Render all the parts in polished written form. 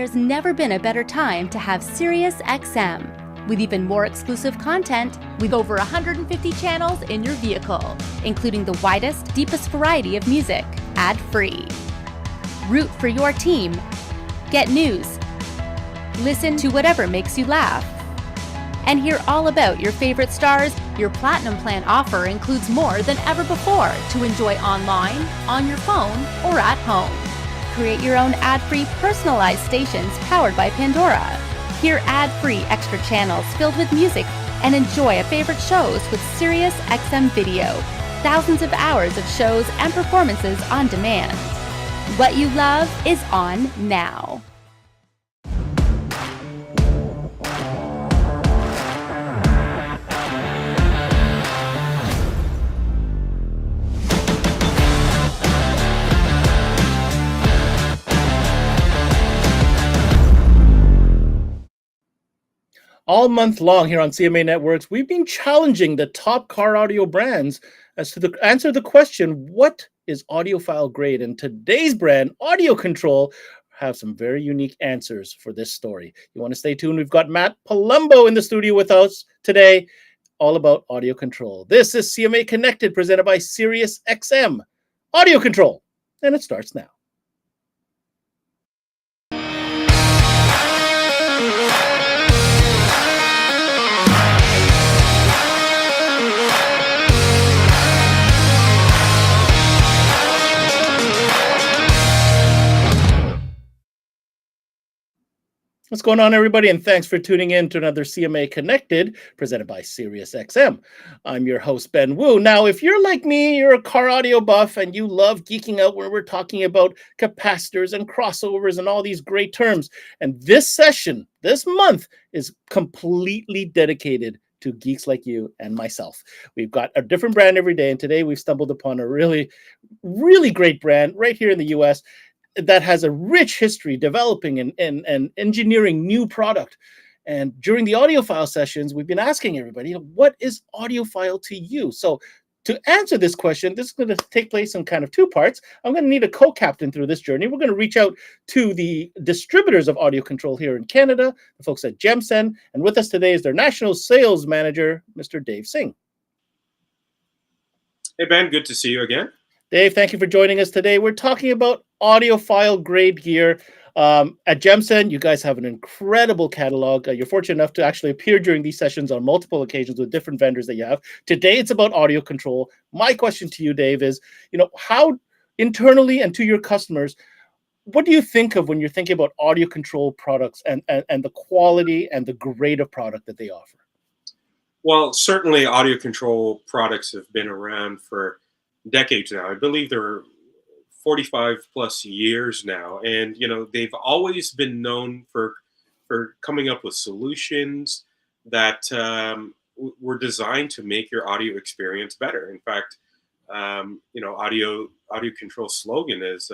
There's never been a better time to have SiriusXM. With even more exclusive content, with over 150 channels in your vehicle, including the widest, deepest variety of music, ad-free. Root for your team. Get news. Listen to whatever makes you laugh. And hear all about your favorite stars. Your Platinum Plan offer includes more than ever before to enjoy online, on your phone, or at home. Create your own ad-free personalized stations powered by Pandora. Hear ad-free extra channels filled with music and enjoy favorite shows with SiriusXM Video. Thousands of hours of shows and performances on demand. What you love is on now. All month long here on CMA Networks, we've been challenging the top car audio brands as to answer the question, what is audiophile grade? And today's brand, Audiocontrol, have some very unique answers for this story. You want to stay tuned? We've got Matt Palumbo in the studio with us today, all about Audiocontrol. This is CMA Connected, presented by SiriusXM. Audiocontrol, and it starts now. What's going on, everybody? And thanks for tuning in to another CMA Connected, presented by SiriusXM. I'm your host, Ben Wu. Now, if you're like me, you're a car audio buff and you love geeking out where we're talking about capacitors and crossovers and all these great terms. And this session, this month, is completely dedicated to geeks like you and myself. We've got a different brand every day. And today we've stumbled upon a really, really great brand right here in the US that has a rich history developing and engineering new product. And during the audiophile sessions, we've been asking everybody, what is audiophile to you? So to answer this question, this is going to take place in kind of two parts. I'm going to need a co-captain through this journey. We're going to reach out to the distributors of Audiocontrol here in Canada, the folks at Gemsen. And with us today is their national sales manager, Mr. Dave Singh. Hey, Ben, good to see you again. Dave, thank you for joining us today. We're talking about audiophile grade gear. At Gemsen, you guys have an incredible catalog. You're fortunate enough to actually appear during these sessions on multiple occasions with different vendors that you have. Today, it's about Audiocontrol. My question to you, Dave, is, how internally and to your customers, what do you think of when you're thinking about Audiocontrol products and the quality and the grade of product that they offer? Well, certainly Audiocontrol products have been around for decades now. I believe they're 45 plus years now, and they've always been known for coming up with solutions that were designed to make your audio experience better. In fact, Audiocontrol slogan is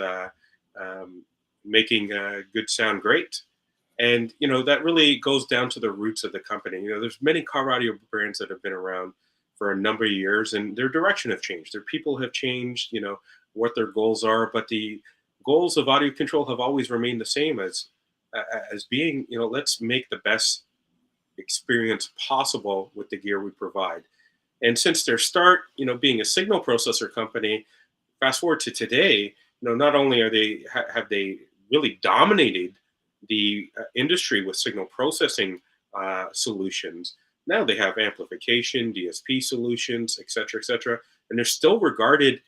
making good sound great, and that really goes down to the roots of the company. There's many car audio brands that have been around for a number of years, and their direction have changed. Their people have changed, what their goals are, but the goals of Audiocontrol have always remained the same as being, let's make the best experience possible with the gear we provide. And since their start, being a signal processor company, fast forward to today, not only have they really dominated the industry with signal processing solutions. Now they have amplification, DSP solutions, et cetera, and they're still regarded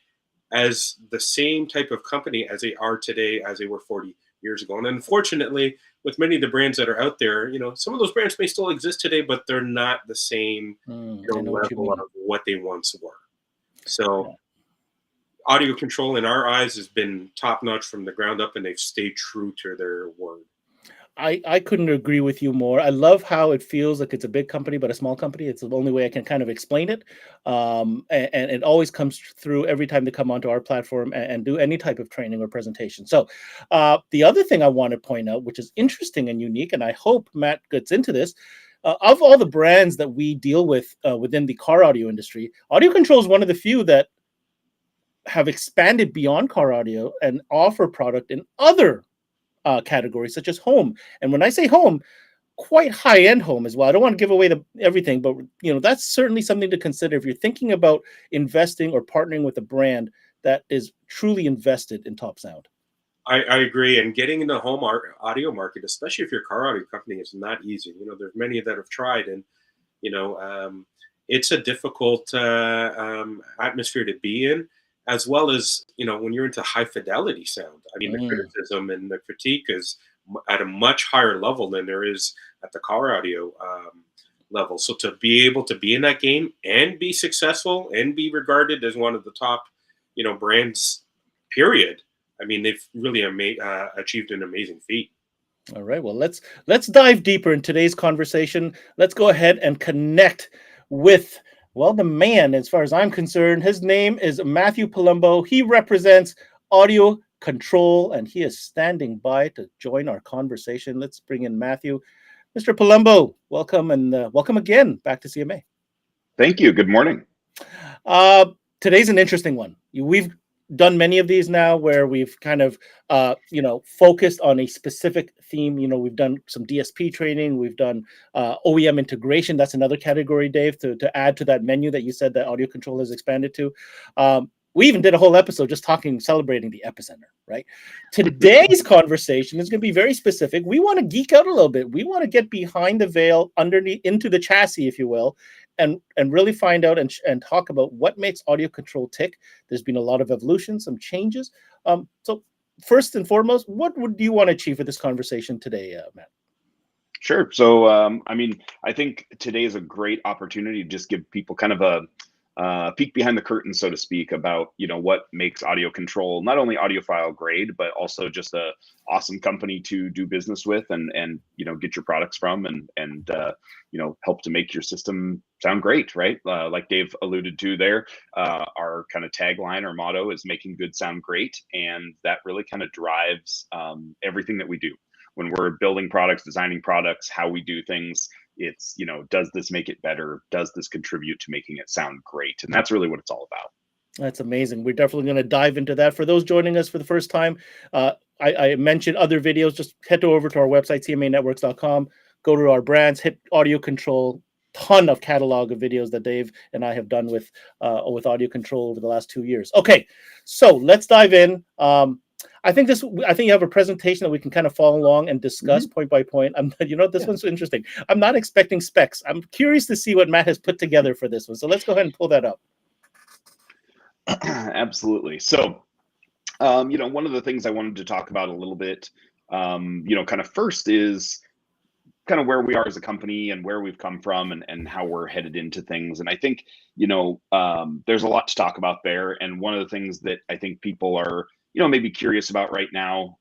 as the same type of company as they are today, as they were 40 years ago. And unfortunately, with many of the brands that are out there, some of those brands may still exist today, but they're not the same level of what they once were. So Audiocontrol, in our eyes, has been top-notch from the ground up, and they've stayed true to their word. I couldn't agree with you more. I love how it feels like it's a big company, but a small company. It's the only way I can kind of explain it. And it always comes through every time they come onto our platform and do any type of training or presentation. So the other thing I want to point out, which is interesting and unique, and I hope Matt gets into this, of all the brands that we deal with within the car audio industry, Audiocontrol is one of the few that have expanded beyond car audio and offer product in other categories such as home. And when I say home, quite high-end home as well. I don't want to give away everything, but that's certainly something to consider if you're thinking about investing or partnering with a brand that is truly invested in top sound. I agree. And getting in the home audio market, especially if you're a car audio company, is not easy. There's many that have tried, and it's a difficult atmosphere to be in, as well as when you're into high fidelity sound. I mean, the criticism and the critique is at a much higher level than there is at the car audio level. So to be able to be in that game and be successful and be regarded as one of the top brands, period. I mean, they've really achieved an amazing feat. All right. Well, let's dive deeper in today's conversation. Let's go ahead and connect with, well, the man, as far as I'm concerned. His name is Matthew Palumbo. He represents Audiocontrol, and he is standing by to join our conversation. Let's bring in Matthew. Mr. Palumbo, welcome, and welcome again back to CMA. Thank you. Good morning. Today's an interesting one. We've done many of these now where we've kind of focused on a specific theme. We've done some DSP training, we've done OEM integration. That's another category, Dave, to add to that menu that you said that Audiocontrol has expanded to. We even did a whole episode just celebrating the epicenter, right? Today's conversation is going to be very specific. We want to geek out a little bit. We want to get behind the veil, underneath, into the chassis, if you will, and really find out and talk about what makes Audiocontrol tick. There's been a lot of evolution, some changes. So first and foremost, what would you want to achieve with this conversation today, Matt? Sure. So, I think today is a great opportunity to just give people kind of a peek behind the curtain, so to speak, about what makes Audiocontrol not only audiophile grade, but also just a awesome company to do business with and get your products from and help to make your system sound great, right? Like Dave alluded to there, our kind of tagline or motto is making good sound great, and that really kind of drives everything that we do when we're building products, designing products, how we do things. It's, does this make it better? Does this contribute to making it sound great? And that's really what it's all about. That's amazing. We're definitely going to dive into that. For those joining us for the first time, I mentioned other videos. Just head over to our website, cmanetworks.com, go to our brands, hit Audiocontrol. Ton of catalog of videos that Dave and I have done with Audiocontrol over the last 2 years. Okay, so let's dive in. I think you have a presentation that we can kind of follow along and discuss point by point. This one's interesting. I'm not expecting specs. I'm curious to see what Matt has put together for this one. So let's go ahead and pull that up. Absolutely. So, one of the things I wanted to talk about a little bit, kind of first is kind of where we are as a company and where we've come from and how we're headed into things. And I think, there's a lot to talk about there. And one of the things that I think people are maybe curious about right now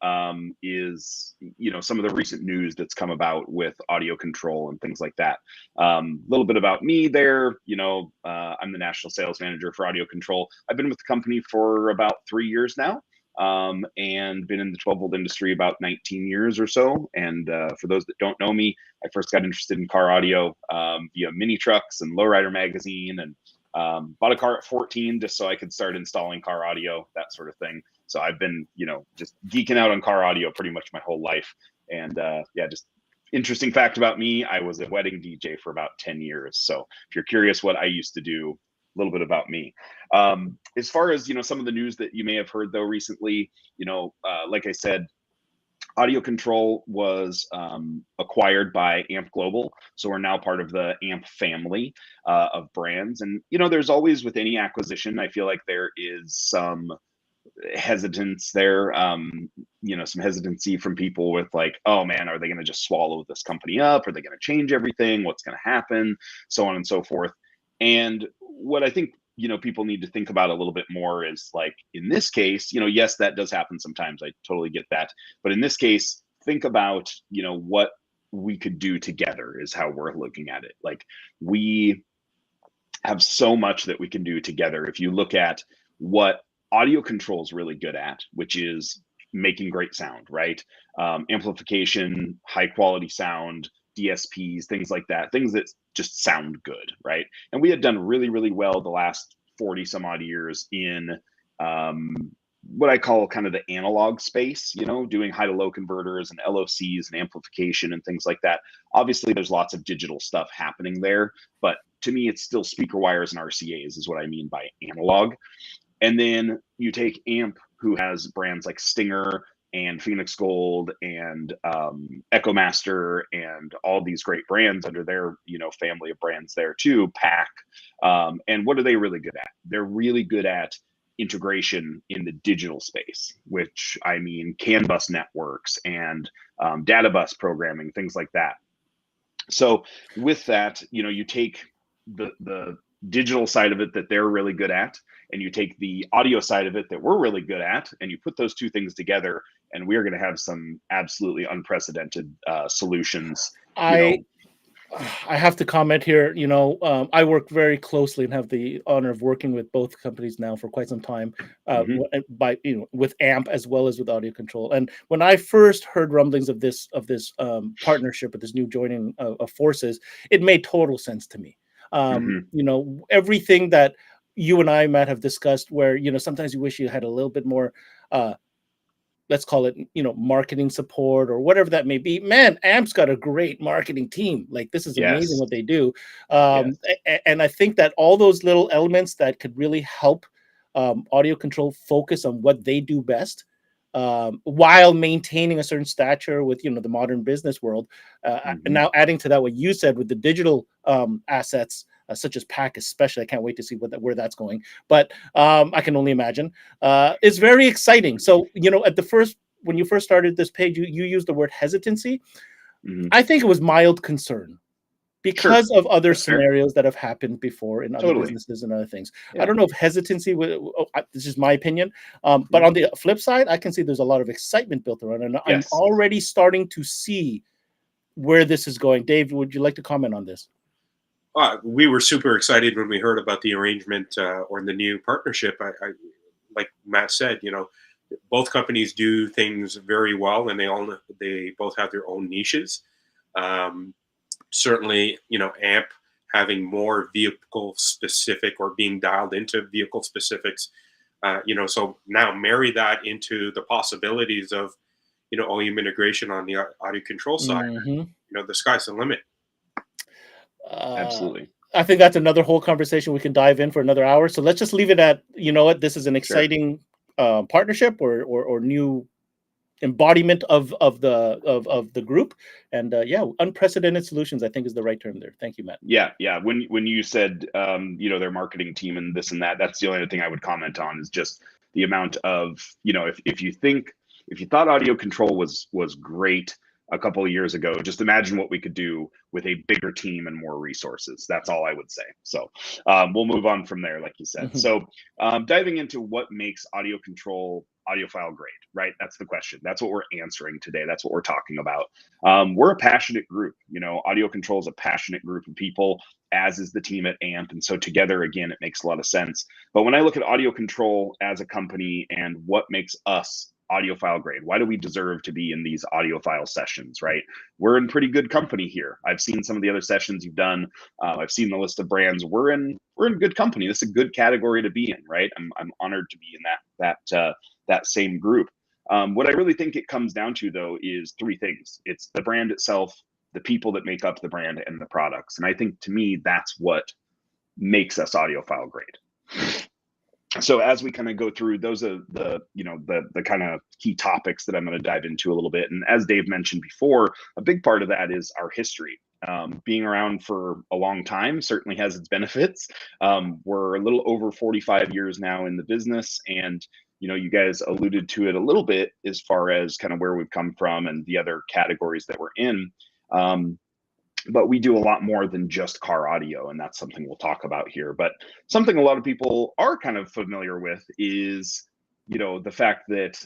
is, some of the recent news that's come about with Audiocontrol and things like that. A little bit about me there. I'm the national sales manager for Audiocontrol. I've been with the company for about 3 years now, and been in the 12-volt industry about 19 years or so. And for those that don't know me, I first got interested in car audio via mini trucks and Lowrider magazine, and bought a car at 14 just so I could start installing car audio, that sort of thing. So I've been, just geeking out on car audio pretty much my whole life. And just interesting fact about me, I was a wedding DJ for about 10 years. So if you're curious what I used to do, a little bit about me. As far as, some of the news that you may have heard though recently, like I said, Audiocontrol was acquired by AMP Global. So we're now part of the AMP family of brands. And, there's always, with any acquisition, I feel like there is some hesitance there, some hesitancy from people with like, oh man, are they going to just swallow this company up? Are they going to change everything? What's going to happen? So on and so forth. And what I think, people need to think about a little bit more is like, in this case, yes, that does happen sometimes. I totally get that. But in this case, think about, what we could do together is how we're looking at it. Like, we have so much that we can do together. If you look at what Audiocontrol is really good at, which is making great sound, right? Amplification, high quality sound, DSPs, things like that, things that just sound good, right? And we had done really, really well the last 40 some odd years in what I call kind of the analog space, doing high to low converters and LOCs and amplification and things like that. Obviously, there's lots of digital stuff happening there, but to me, it's still speaker wires and RCAs is what I mean by analog. And then you take Amp, who has brands like Stinger and Phoenix Gold and Echo Master and all these great brands under their family of brands there too, Pack. And what are they really good at? They're really good at integration in the digital space, which I mean CAN bus networks and data bus programming, things like that. So with that, you take the digital side of it that they're really good at, and you take the audio side of it that we're really good at, and you put those two things together, and we're going to have some absolutely unprecedented solutions. I have to comment here. I work very closely and have the honor of working with both companies now for quite some time, with AMP as well as with Audiocontrol. And when I first heard rumblings of this partnership, with this new joining of forces, it made total sense to me. Everything that you and I, Matt, have discussed, where sometimes you wish you had a little bit more. Let's call it, marketing support or whatever that may be. Man, Amp's got a great marketing team. Like, this is amazing what they do. And I think that all those little elements that could really help Audiocontrol focus on what they do best, while maintaining a certain stature with, the modern business world. And now adding to that what you said with the digital assets, such as Pack, especially. I can't wait to see where that's going. But I can only imagine. It's very exciting. So, when you first started this page, you used the word hesitancy. I think it was mild concern because of other scenarios that have happened before in other businesses and other things. I don't know if hesitancy, this is my opinion, but on the flip side, I can see there's a lot of excitement built around it. And I'm already starting to see where this is going. Dave, would you like to comment on this? We were super excited when we heard about the arrangement or the new partnership. I like Matt said, both companies do things very well, and they both have their own niches. Certainly, AMP having more vehicle specific or being dialed into vehicle specifics. So now marry that into the possibilities of, OEM integration on the audio control side. The sky's the limit. Absolutely. I think that's another whole conversation we can dive in for another hour. So let's just leave it at, this is an exciting partnership or new embodiment of the group, and unprecedented solutions, I think, is the right term there. Thank you, Matt. Yeah. When you said their marketing team and this and that, that's the only other thing I would comment on, is just the amount of, if you thought Audiocontrol was great a couple of years ago, just imagine what we could do with a bigger team and more resources. That's all I would say. So we'll move on from there, like you said. So diving into what makes Audiocontrol Audiophile great, right? That's the question. That's what we're answering today. That's what we're talking about. We're a passionate group. Audiocontrol is a passionate group of people, as is the team at AMP. And so together, again, it makes a lot of sense. But when I look at Audiocontrol as a company and what makes us Audiophile grade, why do we deserve to be in these Audiophile sessions, right? We're in pretty good company here. I've seen some of the other sessions you've done. I've seen the list of brands. We're in good company. This is a good category to be in, right? I'm honored to be in that same group. What I really think it comes down to, though, is three things. It's the brand itself, the people that make up the brand, and the products. And I think, to me, that's what makes us Audiophile grade. So as we kind of go through, those are the kind of key topics that I'm going to dive into a little bit. And as Dave mentioned before, a big part of that is our history. Being around for a long time certainly has its benefits. We're a little over 45 years now in the business, and you guys alluded to it a little bit as far as kind of where we've come from and the other categories that we're in. But we do a lot more than just car audio, and that's something we'll talk about here. But something a lot of people are kind of familiar with is, the fact that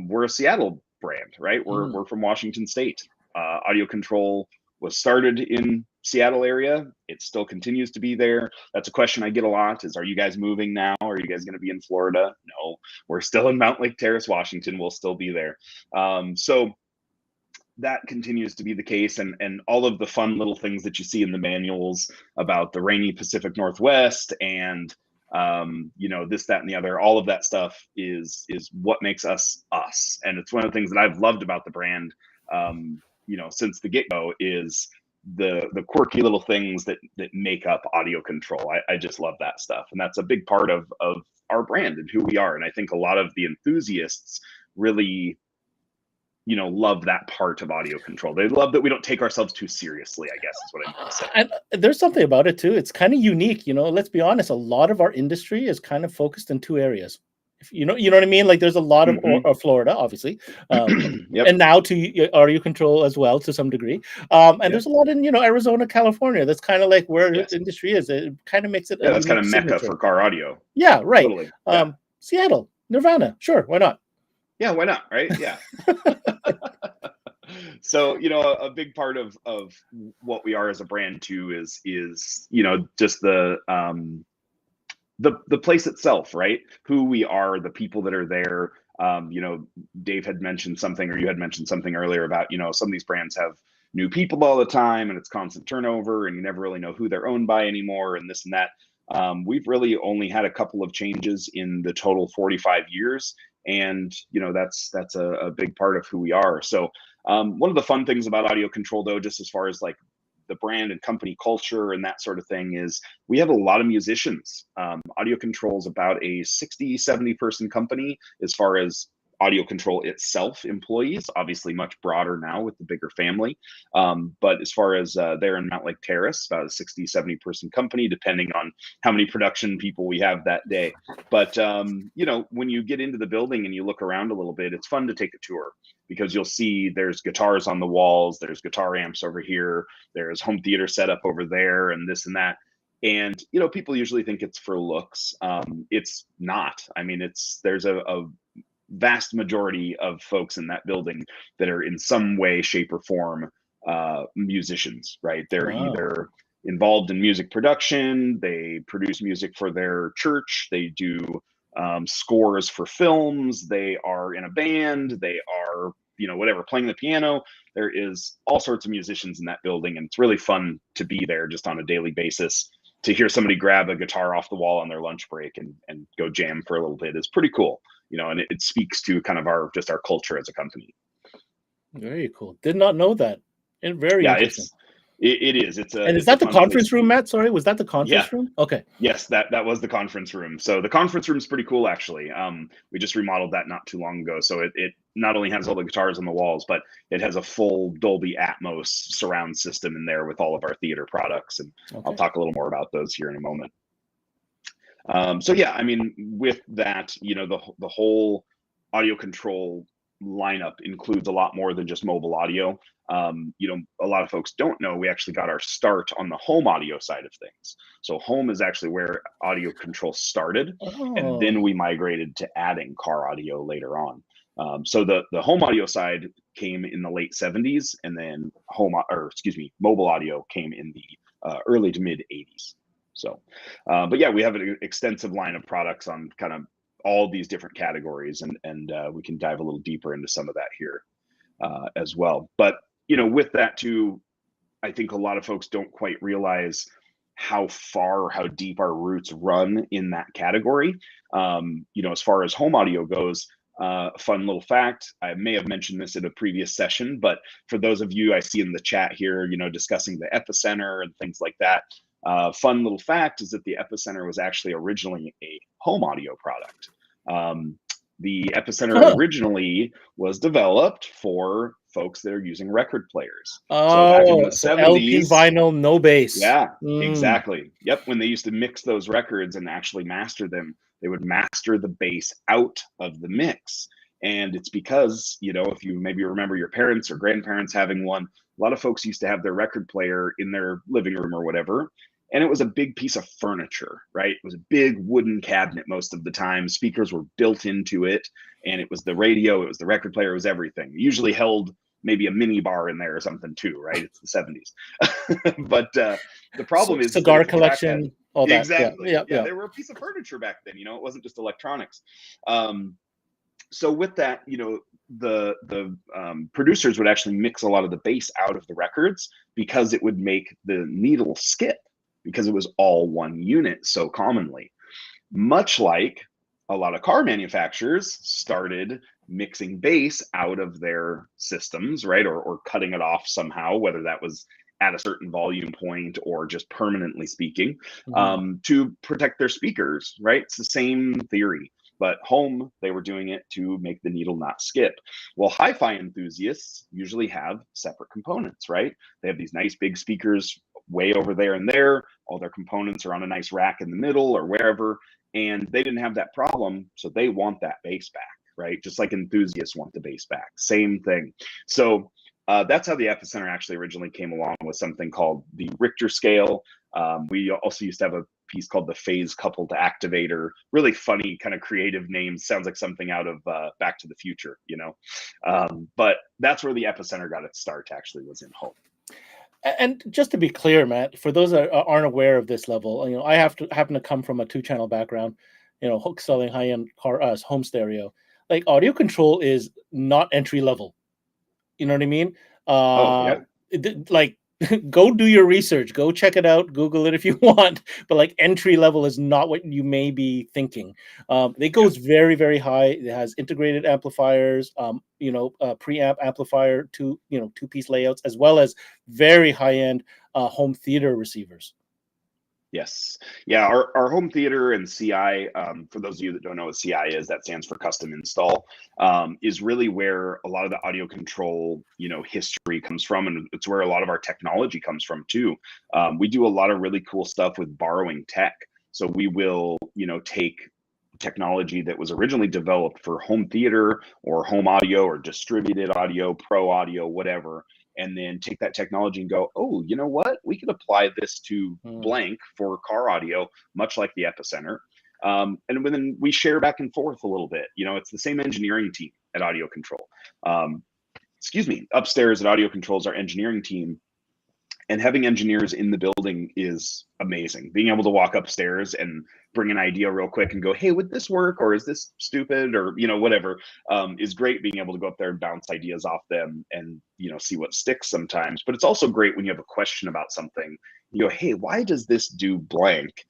we're a Seattle brand, right? We're from Washington State. Audiocontrol was started in Seattle area. It still continues to be there. That's a question I get a lot, is, are you guys moving now? Are you guys going to be in Florida? No, we're still in Mount Lake Terrace, Washington. We'll still be there. So that continues to be the case, and all of the fun little things that you see in the manuals about the rainy Pacific Northwest and this, that, and the other. All of that stuff is what makes us us. And it's one of the things that I've loved about the brand, since the get-go, is the quirky little things that make up Audio Control. I just love that stuff. And that's a big part of our brand and who we are. And I think a lot of the enthusiasts really, love that part of Audio Control. They love that we don't take ourselves too seriously, I guess is what I'm going to say. And there's something about it too. It's kind of unique, let's be honest. A lot of our industry is kind of focused in two areas. You know what I mean? Like there's a lot of Florida, obviously, Yep. and now to Audio Control as well to some degree. There's a lot in Arizona, California. That's kind of like where the industry is. It kind of makes it. That's kind of mecca for car audio. Yeah, right. Totally. Yeah. Seattle, Nirvana, sure, why not? Yeah, why not? Right? Yeah. So a big part of what we are as a brand too is just the place itself, right? Who we are, the people that are there. Dave had mentioned something, or you had mentioned something earlier about, some of these brands have new people all the time and it's constant turnover and you never really know who they're owned by anymore and this and that. We've really only had a couple of changes in the total 45 years. And, that's a big part of who we are. So one of the fun things about Audio Control, though, just as far as like the brand and company culture and that sort of thing, is we have a lot of musicians. Audio Control is about a 60-70 person company as far as Audio Control itself employees, obviously much broader now with the bigger family. But as far as there in Mount Lake Terrace, about a 60-70 person company, depending on how many production people we have that day. But, when you get into the building and you look around a little bit, it's fun to take a tour, because you'll see there's guitars on the walls, there's guitar amps over here, there's home theater setup over there, and this and that. And, people usually think it's for looks. It's not. I mean, there's a vast majority of folks in that building that are in some way, shape, or form musicians, right? They're either involved in music production, they produce music for their church, they do scores for films, they are in a band, they are, whatever, playing the piano. There is all sorts of musicians in that building, and it's really fun to be there just on a daily basis. To hear somebody grab a guitar off the wall on their lunch break and go jam for a little bit is pretty cool, and it speaks to kind of our culture as a company. Very cool. Did not know that. And very interesting. It is. And is that the conference room, Matt? Sorry, was that the conference room? Okay. Yes, that was the conference room. So the conference room is pretty cool, actually. We just remodeled that not too long ago. So it not only has all the guitars on the walls, but it has a full Dolby Atmos surround system in there with all of our theater products. And I'll talk a little more about those here in a moment. With that, the whole Audio Control lineup includes a lot more than just mobile audio. A lot of folks don't know we actually got our start on the home audio side of things. So home is actually where Audio Control started, and then we migrated to adding car audio later on. So the home audio side came in the late 70s, and then mobile audio came in the early to mid 80s. So, we have an extensive line of products on kind of all these different categories, and we can dive a little deeper into some of that here as well. But, with that too, I think a lot of folks don't quite realize how deep our roots run in that category. As far as home audio goes, fun little fact, I may have mentioned this in a previous session, but for those of you I see in the chat here, discussing the Epicenter and things like that, fun little fact is that the Epicenter was actually originally a home audio product. The Epicenter originally was developed for folks that are using record players. So back in the 70s, LP vinyl, no bass. Yeah, exactly. Yep. When they used to mix those records and actually master them, they would master the bass out of the mix. And it's because, if you maybe remember your parents or grandparents having one, a lot of folks used to have their record player in their living room or whatever. And it was a big piece of furniture, right? It was a big wooden cabinet most of the time. Speakers were built into it, and it was the radio, it was the record player, it was everything. It usually held maybe a mini bar in there or something too, right? It's the 70s. But the problem is cigar collection, all that. Exactly. Yeah, they were a piece of furniture back then. It wasn't just electronics. So with that, the producers would actually mix a lot of the bass out of the records because it would make the needle skip, because it was all one unit so commonly. much like a lot of car manufacturers started mixing bass out of their systems, right? Or cutting it off somehow, whether that was at a certain volume point or just permanently speaking, to protect their speakers, right? It's the same theory. But home, they were doing it to make the needle not skip. Well, hi-fi enthusiasts usually have separate components, right? They have these nice big speakers way over there and there. All their components are on a nice rack in the middle or wherever. And they didn't have that problem, so they want that bass back, right? Just like enthusiasts want the bass back, same thing. So that's how the Epicenter actually originally came along, with something called the Richter scale. We also used to have a piece called the phase coupled activator. Really funny, kind of creative name. Sounds like something out of Back to the Future, you know. But that's where the Epicenter got its start, actually, was in home. And just to be clear, Matt, for those that aren't aware of this level, you know, I happen to come from a 2-channel background, you know, hook selling high-end car home stereo. Like, audio control is not entry level. You know what I mean? Like, go do your research, go check it out, Google it if you want. But like, entry level is not what you may be thinking. It goes very, very high. It has integrated amplifiers, you know, preamp amplifier, two-piece layouts, as well as very high-end home theater receivers. Yes. Yeah, our home theater and CI, for those of you that don't know what CI is, that stands for custom install, is really where a lot of the audio control, you know, history comes from. And it's where a lot of our technology comes from too. We do a lot of really cool stuff with borrowing tech. So we will, you know, take technology that was originally developed for home theater or home audio or distributed audio, pro audio, whatever, and then take that technology and go, oh, you know what? We could apply this to blank for car audio, much like the Epicenter. And then we share back and forth a little bit. You know, it's the same engineering team at Audiocontrol. Upstairs at Audiocontrol is our engineering team. And having engineers in the building is amazing. Being able to walk upstairs and bring an idea real quick and go, hey, would this work? Or is this stupid? Or, you know, whatever, is great. Being able to go up there and bounce ideas off them and, you know, see what sticks sometimes. But it's also great when you have a question about something. You go, hey, why does this do blank?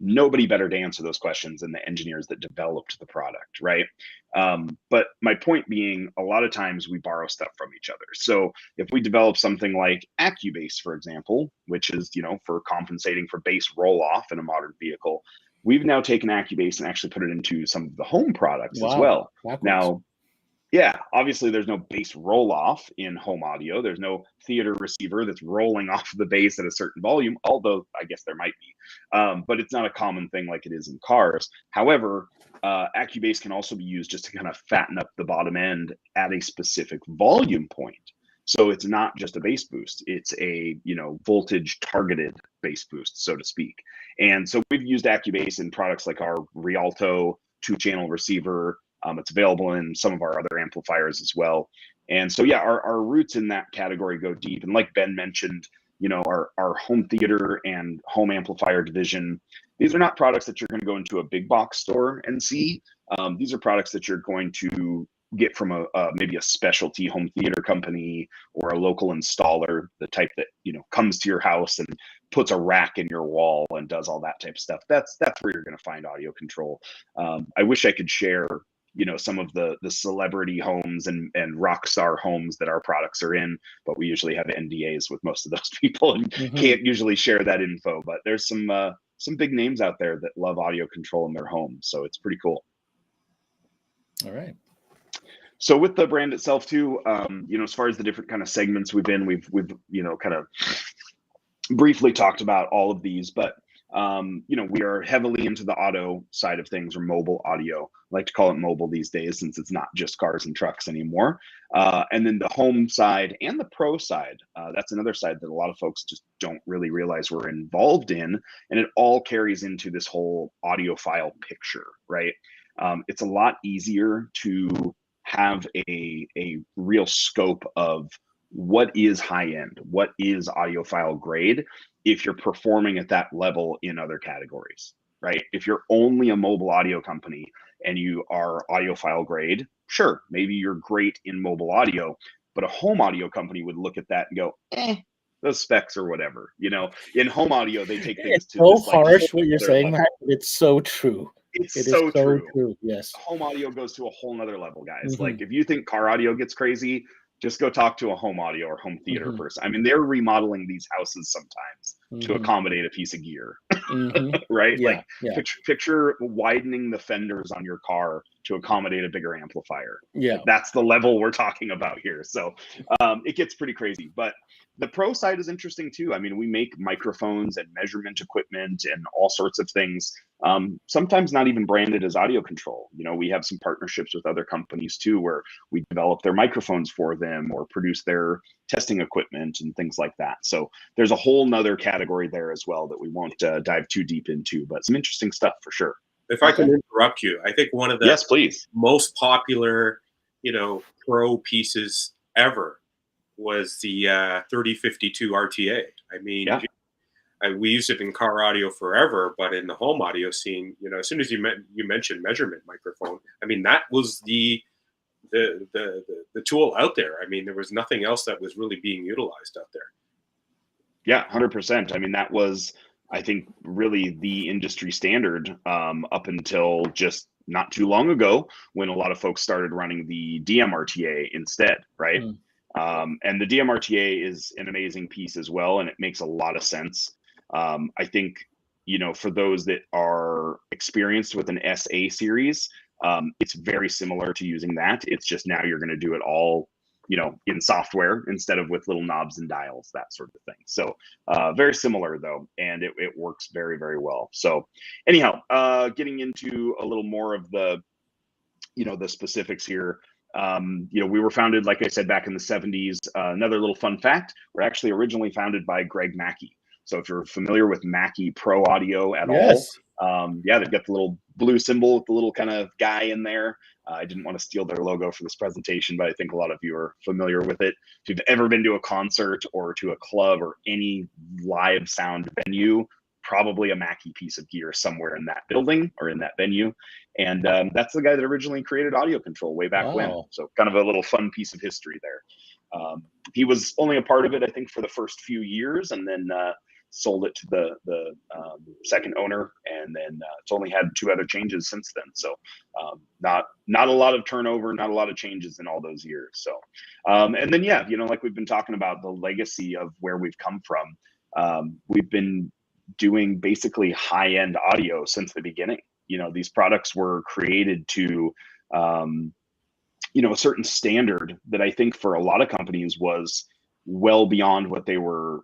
Nobody better to answer those questions than the engineers that developed the product, right? But my point being, a lot of times we borrow stuff from each other. So if we develop something like AccuBass, for example, which is, you know, for compensating for bass roll-off in a modern vehicle, we've now taken AccuBass and actually put it into some of the home products as well. Backwards. Now, yeah, obviously there's no bass roll off in home audio. There's no theater receiver that's rolling off the bass at a certain volume, although I guess there might be. But it's not a common thing like it is in cars. However, AccuBass can also be used just to kind of fatten up the bottom end at a specific volume point. So it's not just a bass boost, it's a, you know, voltage targeted bass boost, so to speak. And so we've used AccuBass in products like our Rialto 2-channel receiver. It's available in some of our other amplifiers as well. And so, yeah, our roots in that category go deep. And like Ben mentioned, you know, our home theater and home amplifier division, these are not products that you're going to go into a big box store and see. These are products that you're going to get from maybe a specialty home theater company or a local installer, the type that, you know, comes to your house and puts a rack in your wall and does all that type of stuff. That's where you're going to find Audiocontrol. I wish I could share, you know, some of the celebrity homes and rock star homes that our products are in, but we usually have NDAs with most of those people and can't usually share that info. But there's some big names out there that love Audiocontrol in their home, so it's pretty cool. All right. So with the brand itself too, you know, as far as the different kind of segments we've you know, kind of briefly talked about all of these, but you know, we are heavily into the auto side of things, or mobile audio. I like to call it mobile these days, since it's not just cars and trucks anymore. And then the home side and the pro side, that's another side that a lot of folks just don't really realize we're involved in. And it all carries into this whole audiophile picture, right? It's a lot easier to have a real scope of what is high end, what is audiophile grade, if you're performing at that level in other categories, right? If you're only a mobile audio company and you are audiophile grade, sure, maybe you're great in mobile audio, but a home audio company would look at that and go, those specs or whatever. You know, in home audio, they take things it's to so this, like, harsh what you're saying, level. Matt. It's so true. It's It is so so true. true. Yes. Home audio goes to a whole nother level, guys. Hmm. Like if you think car audio gets crazy, just go talk to a home audio or home theater Hmm. person. I mean, they're remodeling these houses sometimes to Hmm. accommodate a piece of gear, Hmm. right? Yeah. Like Yeah. picture widening the fenders on your car to accommodate a bigger amplifier. Yeah. Like that's the level we're talking about here. So it gets pretty crazy. But the pro side is interesting too. I mean, we make microphones and measurement equipment and all sorts of things. Sometimes not even branded as Audiocontrol. You know, we have some partnerships with other companies too, where we develop their microphones for them or produce their testing equipment and things like that. So there's a whole nother category there as well that we won't dive too deep into, but some interesting stuff for sure. If I can interrupt you, I think one of the Yes, please. most popular, pro pieces ever was the 3052 RTA. I mean, Yeah. we used it in car audio forever, but in the home audio scene, as soon as you mentioned measurement microphone, I mean, that was the tool out there. I mean, there was nothing else that was really being utilized out there. Yeah, 100%. I mean, that was, I think, really the industry standard up until just not too long ago when a lot of folks started running the DMRTA instead, right? And the DMRTA is an amazing piece as well, and it makes a lot of sense. I think, for those that are experienced with an SA series, it's very similar to using that. It's just now you're going to do it all, in software instead of with little knobs and dials, that sort of thing. So very similar though, and it works very, very well. So anyhow, getting into a little more of the, the specifics here. We were founded, like I said, back in the 70s. Another little fun fact, we're actually originally founded by Greg Mackey. So if you're familiar with Mackey Pro Audio at all, they've got the little blue symbol with the little kind of guy in there. I didn't want to steal their logo for this presentation, but I think a lot of you are familiar with it. If you've ever been to a concert or to a club or any live sound venue, probably a Mackey piece of gear somewhere in that building or in that venue. And that's the guy that originally created Audiocontrol way back when. So kind of a little fun piece of history there. He was only a part of it, I think, for the first few years, and then sold it to the second owner, and then it's only had 2 other changes since then. So not a lot of turnover, not a lot of changes in all those years. So and then like we've been talking about the legacy of where we've come from. We've been doing basically high-end audio since the beginning. These products were created to a certain standard that I think for a lot of companies was well beyond what they were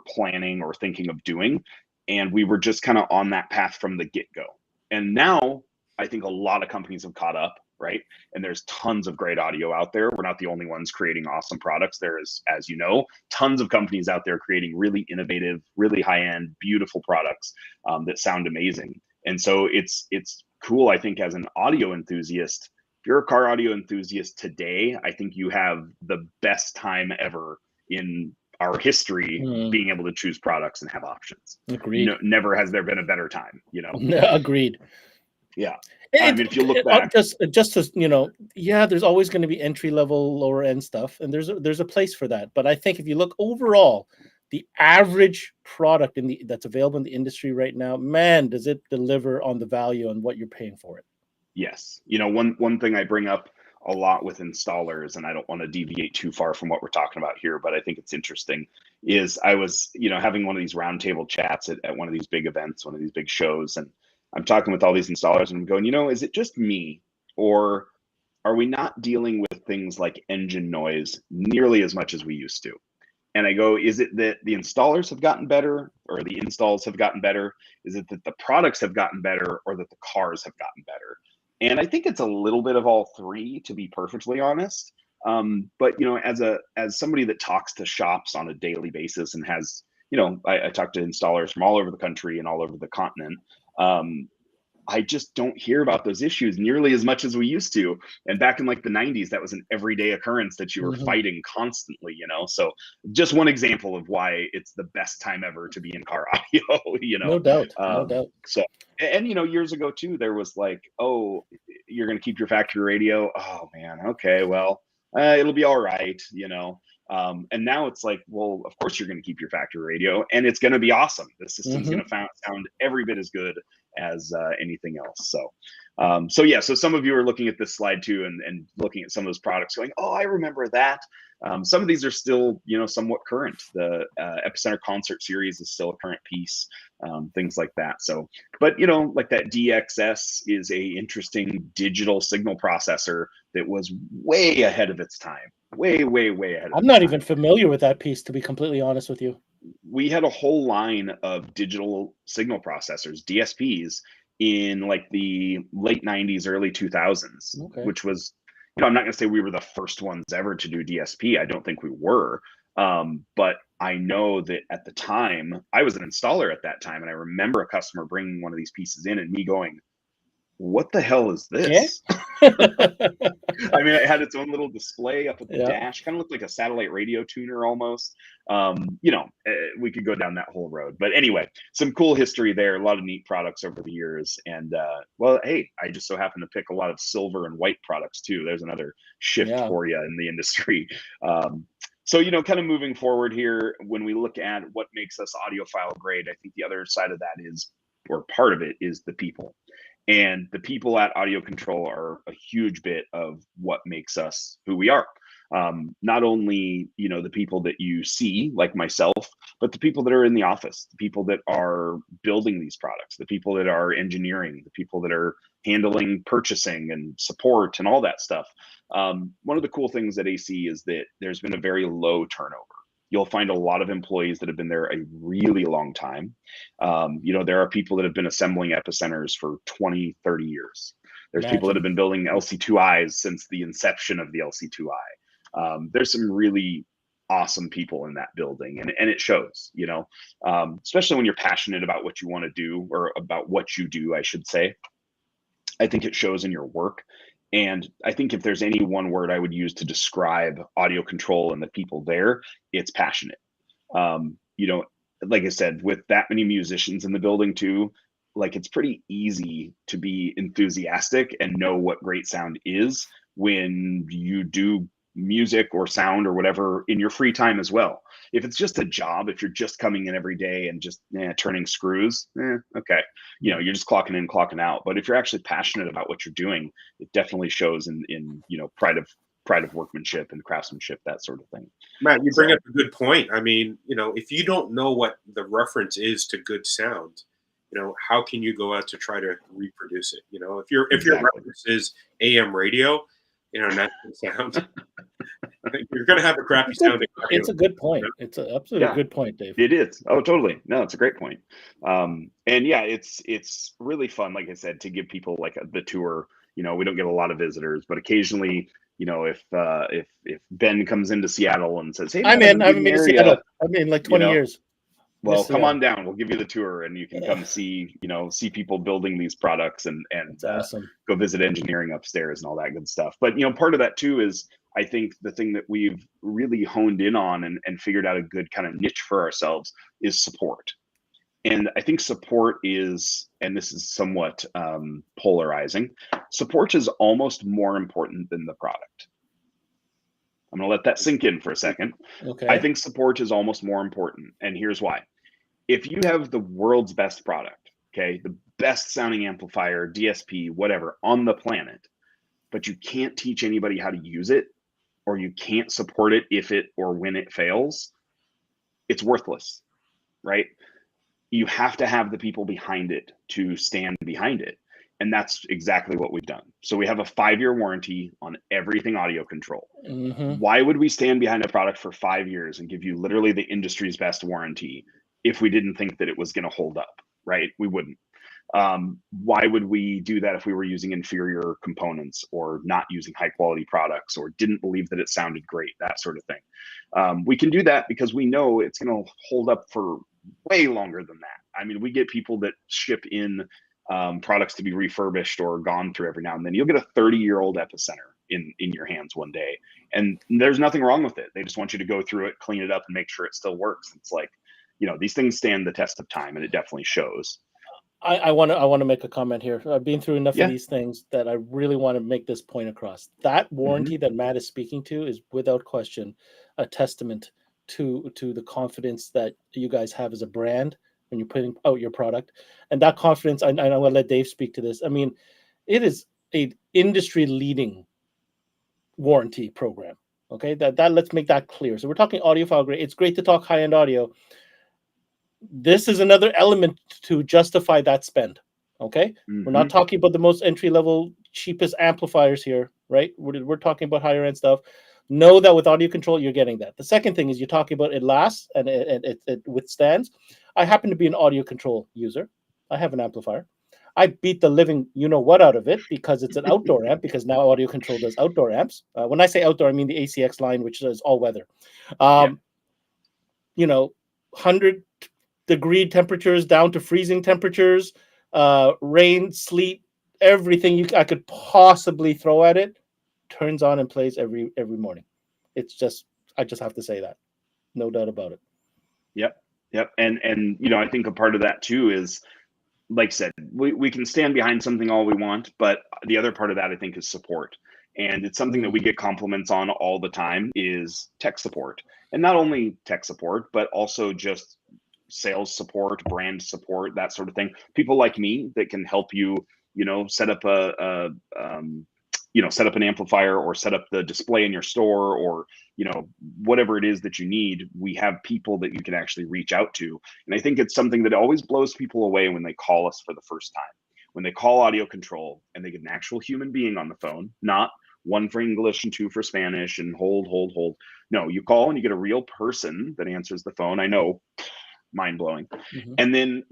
planning or thinking of doing. And we were just kind of on that path from the get-go. And now I think a lot of companies have caught up, right? And there's tons of great audio out there. We're not the only ones creating awesome products. There is, as you know, tons of companies out there creating really innovative, really high-end, beautiful products that sound amazing. And so it's cool, I think, as an audio enthusiast. If you're a car audio enthusiast today, I think you have the best time ever in our history being able to choose products and have options. Agreed. Never has there been a better time, Agreed. Yeah. I mean, if you look back, just to, there's always going to be entry level, lower end stuff, and there's a place for that. But I think if you look overall, the average product that's available in the industry right now, man, does it deliver on the value and what you're paying for it? Yes. One thing I bring up a lot with installers, and I don't want to deviate too far from what we're talking about here, but I think it's interesting, is I was, having one of these roundtable chats at one of these big events, one of these big shows, and I'm talking with all these installers and I'm going, is it just me, or are we not dealing with things like engine noise nearly as much as we used to? And I go, is it that the installers have gotten better, or the installs have gotten better? Is it that the products have gotten better, or that the cars have gotten better? And I think it's a little bit of all three, to be perfectly honest. But as somebody that talks to shops on a daily basis and has, I talk to installers from all over the country and all over the continent. I just don't hear about those issues nearly as much as we used to. And back in like the 90s, that was an everyday occurrence that you were fighting constantly, So just one example of why it's the best time ever to be in car audio, No doubt. No doubt. So, and years ago too, there was like, oh, you're going to keep your factory radio. Oh man. Okay. Well, it'll be all right. And now it's like, well, of course you're going to keep your factory radio and it's going to be awesome. The system's going to sound every bit as good as anything else. So some of you are looking at this slide too, and looking at some of those products going, oh, I remember that. Some of these are still, somewhat current. The Epicenter Concert Series is still a current piece, things like that. So, but like that DXS is a interesting digital signal processor that was way ahead of its time. Way ahead of I'm not even familiar with that piece, to be completely honest with you. We had a whole line of digital signal processors, DSPs, in like the late 90s, early 2000s, which was, I'm not going to say we were the first ones ever to do DSP. I don't think we were. But I know that at the time, I was an installer at that time. And I remember a customer bringing one of these pieces in and me going, what the hell is this? I mean, it had its own little display up at the dash, kind of looked like a satellite radio tuner almost. We could go down that whole road. But anyway, some cool history there, a lot of neat products over the years. And hey, I just so happen to pick a lot of silver and white products too. There's another shift for you in the industry. So, kind of moving forward here, when we look at what makes us Audiophile great, I think the other side of that is, or part of it is the people. And the people at Audiocontrol are a huge bit of what makes us who we are. Not only, the people that you see, like myself, but the people that are in the office, the people that are building these products, the people that are engineering, the people that are handling purchasing and support and all that stuff. One of the cool things at AC is that there's been a very low turnover. You'll find a lot of employees that have been there a really long time. There are people that have been assembling epicenters for 20, 30 years. There's people that have been building LC2Is since the inception of the LC2I. There's some really awesome people in that building, and it shows, especially when you're passionate about what you want to do, or about what you do, I should say. I think it shows in your work. And I think if there's any one word I would use to describe Audiocontrol and the people there, it's passionate. Like I said, with that many musicians in the building too, like it's pretty easy to be enthusiastic and know what great sound is when you do music or sound or whatever in your free time as well. If it's just a job, if you're just coming in every day and just turning screws, okay, you're just clocking in, clocking out. But if you're actually passionate about what you're doing, it definitely shows in pride of workmanship and craftsmanship, that sort of thing. Matt, you bring up a good point. I mean, if you don't know what the reference is to good sound, how can you go out to try to reproduce it? If your reference is AM radio, natural sound, you're going to have a crappy sounding. It's a good point. It's an absolutely good point, Dave. It is. Oh, totally. No, it's a great point. And it's really fun, like I said, to give people like the tour. We don't get a lot of visitors, but occasionally, if Ben comes into Seattle and says, "Hey, I'm in. I haven't been to Seattle. I'm in like 20 years." Well, come on down. We'll give you the tour, and you can come see people building these products and awesome. Go visit engineering upstairs and all that good stuff. But part of that too is, I think the thing that we've really honed in on and figured out a good kind of niche for ourselves is support. And I think support is, and this is somewhat polarizing, support is almost more important than the product. I'm going to let that sink in for a second. Okay. I think support is almost more important. And here's why. If you have the world's best product, okay, the best sounding amplifier, DSP, whatever, on the planet, but you can't teach anybody how to use it, or you can't support it if it or when it fails, it's worthless, right? You have to have the people behind it to stand behind it. And that's exactly what we've done. So we have a 5-year warranty on everything Audiocontrol. Mm-hmm. Why would we stand behind a product for 5 years and give you literally the industry's best warranty if we didn't think that it was going to hold up, right? We wouldn't. Why would we do that if we were using inferior components or not using high quality products or didn't believe that it sounded great, that sort of thing? We can do that because we know it's going to hold up for way longer than that. I mean, we get people that ship in products to be refurbished or gone through every now and then. You'll get a 30-year-old Epicenter in your hands one day, and there's nothing wrong with it. They just want you to go through it, clean it up, and make sure it still works. It's like, these things stand the test of time, and it definitely shows. I want to make a comment here. I've been through enough of these things that I really want to make this point across. That warranty that Matt is speaking to is without question a testament to the confidence that you guys have as a brand when you're putting out your product. And that confidence, I'm going to let Dave speak to this. I mean, it is an industry leading warranty program. Okay, that let's make that clear. So we're talking audiophile grade. It's great to talk high-end audio. This is another element to justify that spend. Okay, we're not talking about the most entry-level, cheapest amplifiers here, right? We're talking about higher-end stuff. Know that with Audiocontrol, you're getting that. The second thing is you're talking about it lasts and it withstands. I happen to be an Audiocontrol user. I have an amplifier. I beat the living you-know-what out of it because it's an outdoor amp, because now Audiocontrol does outdoor amps. When I say outdoor, I mean the ACX line, which is all-weather. 100-degree temperatures down to freezing temperatures, rain, sleet, everything I could possibly throw at it turns on and plays every morning. It's just, I just have to say that, no doubt about it. Yep. And I think a part of that too is, like I said, we can stand behind something all we want, but the other part of that I think is support. And it's something that we get compliments on all the time is tech support. And not only tech support, but also just sales support, brand support, that sort of thing. People like me that can help you, set up set up an amplifier or set up the display in your store, or whatever it is that you need. We have people that you can actually reach out to. And I think it's something that always blows people away when they call us for the first time. When they call Audiocontrol and they get an actual human being on the phone, not one for English and two for Spanish and hold. No, you call and you get a real person that answers the phone. I know, mind blowing. And then,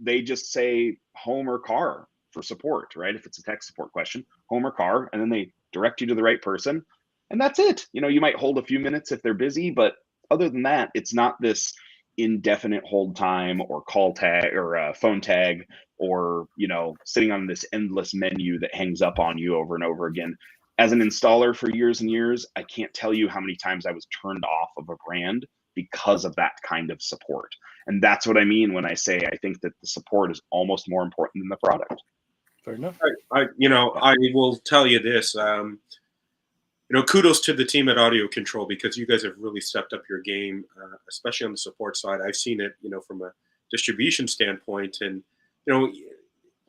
they just say home or car for support, right? If it's a tech support question, home or car, and then they direct you to the right person. And that's it. You might hold a few minutes if they're busy, but other than that, it's not this indefinite hold time or call tag or phone tag, or, sitting on this endless menu that hangs up on you over and over again. As an installer for years and years, I can't tell you how many times I was turned off of a brand because of that kind of support. And that's what I mean when I say I think that the support is almost more important than the product. Fair enough. I will tell you this. Kudos to the team at Audiocontrol, because you guys have really stepped up your game, especially on the support side. I've seen it, from a distribution standpoint, and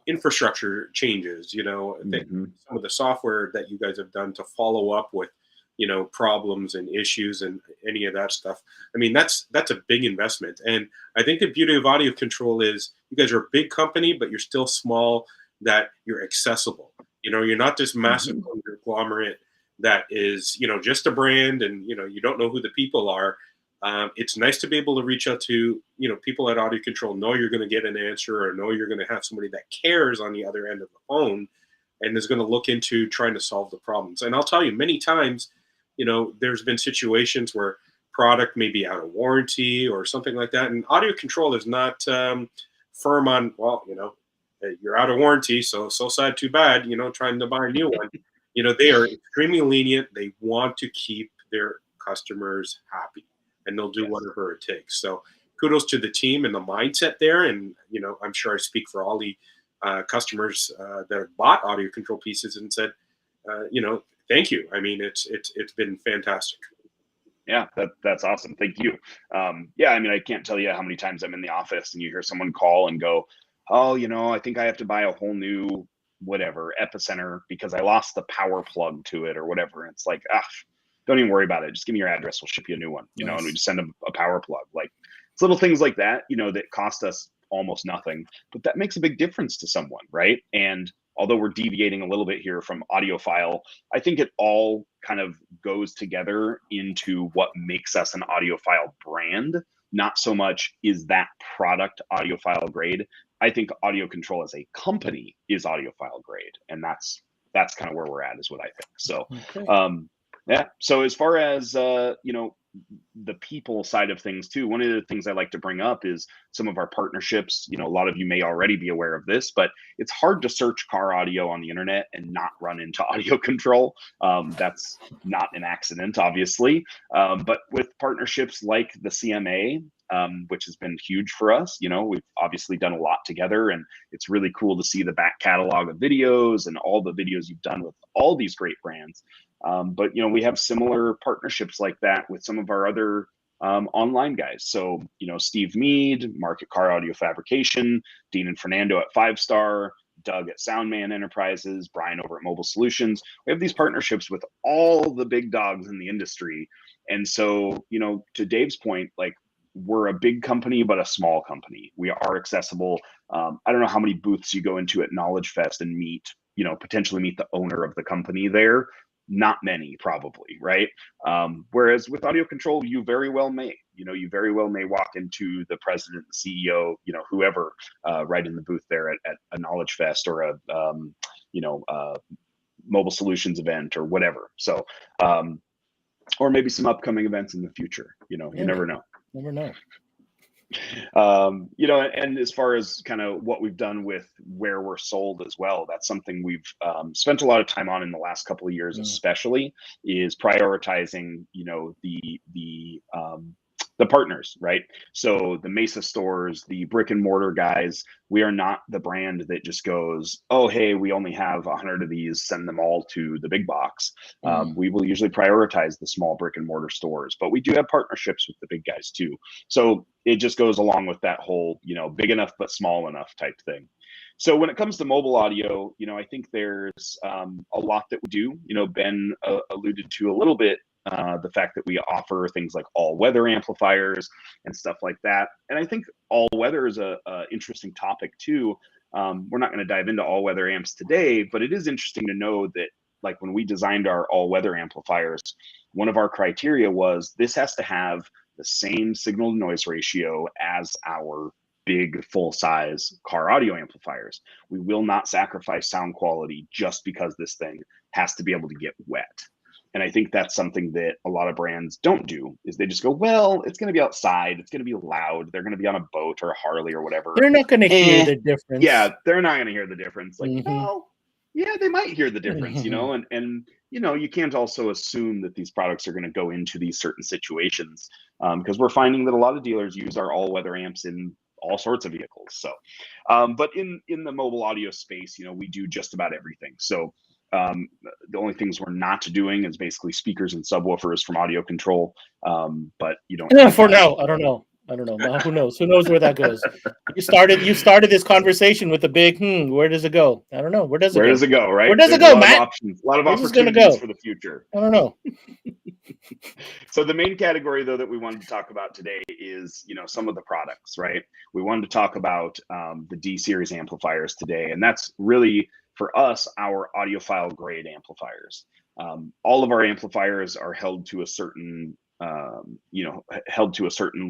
infrastructure changes. Some of the software that you guys have done to follow up with, problems and issues and any of that stuff. I mean, that's a big investment. And I think the beauty of Audiocontrol is you guys are a big company, but you're still small, that you're accessible. You're not this massive conglomerate that is, just a brand, and, you don't know who the people are. It's nice to be able to reach out to, people at Audiocontrol, know you're going to get an answer, or know you're going to have somebody that cares on the other end of the phone and is going to look into trying to solve the problems. And I'll tell you, many times, there's been situations where product may be out of warranty or something like that. And Audiocontrol is not firm on, well, you're out of warranty, so sad, too bad, trying to buy a new one. They are extremely lenient. They want to keep their customers happy, and they'll do whatever it takes. So kudos to the team and the mindset there. And, I'm sure I speak for all the customers that have bought Audiocontrol pieces and said, thank you. I mean, it's been fantastic. Yeah, that's awesome. Thank you. I can't tell you how many times I'm in the office and you hear someone call and go, oh, I think I have to buy a whole new whatever epicenter because I lost the power plug to it or whatever. And it's like, don't even worry about it. Just give me your address. We'll ship you a new one, and we just send them a power plug. Like, it's little things like that, that cost us almost nothing, but that makes a big difference to someone, right? And although we're deviating a little bit here from Audiophile, I think it all kind of goes together into what makes us an Audiophile brand. Not so much is that product Audiophile grade. I think Audiocontrol as a company is Audiophile grade, and that's kind of where we're at, is what I think. So, So as far as the people side of things too, one of the things I like to bring up is some of our partnerships. A lot of you may already be aware of this, but it's hard to search car audio on the internet and not run into Audiocontrol. That's not an accident, obviously. But with partnerships like the CMA, which has been huge for us, we've obviously done a lot together, and it's really cool to see the back catalog of videos and all the videos you've done with all these great brands. But we have similar partnerships like that with some of our other online guys. So, Steve Mead, Mark at Car Audio Fabrication, Dean and Fernando at 5-Star, Doug at Soundman Enterprises, Brian over at Mobile Solutions. We have these partnerships with all the big dogs in the industry. And so, to Dave's point, like, we're a big company, but a small company. We are accessible. I don't know how many booths you go into at Knowledge Fest and potentially meet the owner of the company there. Not many, probably, right? Whereas with Audiocontrol, you very well may, walk into the president, the CEO, whoever, right in the booth there at a Knowledge Fest or a, Mobile Solutions event or whatever. So, or maybe some upcoming events in the future. You never know. Never know. And as far as kind of what we've done with where we're sold as well, that's something we've spent a lot of time on in the last couple of years, especially is prioritizing, the partners, right? So the Mesa stores, the brick and mortar guys, we are not the brand that just goes, oh, hey, we only have 100 of these, send them all to the big box. We will usually prioritize the small brick and mortar stores, but we do have partnerships with the big guys too. So it just goes along with that whole, big enough but small enough type thing. So when it comes to mobile audio, I think there's a lot that we do. Ben alluded to a little bit the fact that we offer things like all-weather amplifiers and stuff like that. And I think all-weather is a interesting topic too. We're not going to dive into all-weather amps today, but it is interesting to know that, like, when we designed our all-weather amplifiers, one of our criteria was this has to have the same signal to noise ratio as our big full-size car audio amplifiers. We will not sacrifice sound quality just because this thing has to be able to get wet. And I think that's something that a lot of brands don't do, is they just go, well, it's going to be outside, it's going to be loud, they're going to be on a boat or a Harley or whatever. They're not going to hear the difference. Yeah, they're not going to hear the difference. Like, well, yeah, they might hear the difference, and you can't also assume that these products are going to go into these certain situations, because we're finding that a lot of dealers use our all-weather amps in all sorts of vehicles. So, but in the mobile audio space, we do just about everything. So the only things we're not doing is basically speakers and subwoofers from Audiocontrol. But for now, I don't know. Who knows? Who knows where that goes? You started this conversation with a big where does it go? I don't know. Where does it go? Right? Where does it go, Matt? Options, a lot of opportunities for the future. I don't know. So the main category, though, that we wanted to talk about today is, some of the products, right? We wanted to talk about the D series amplifiers today, and that's really, for us, our audiophile grade amplifiers. All of our amplifiers are held to a certain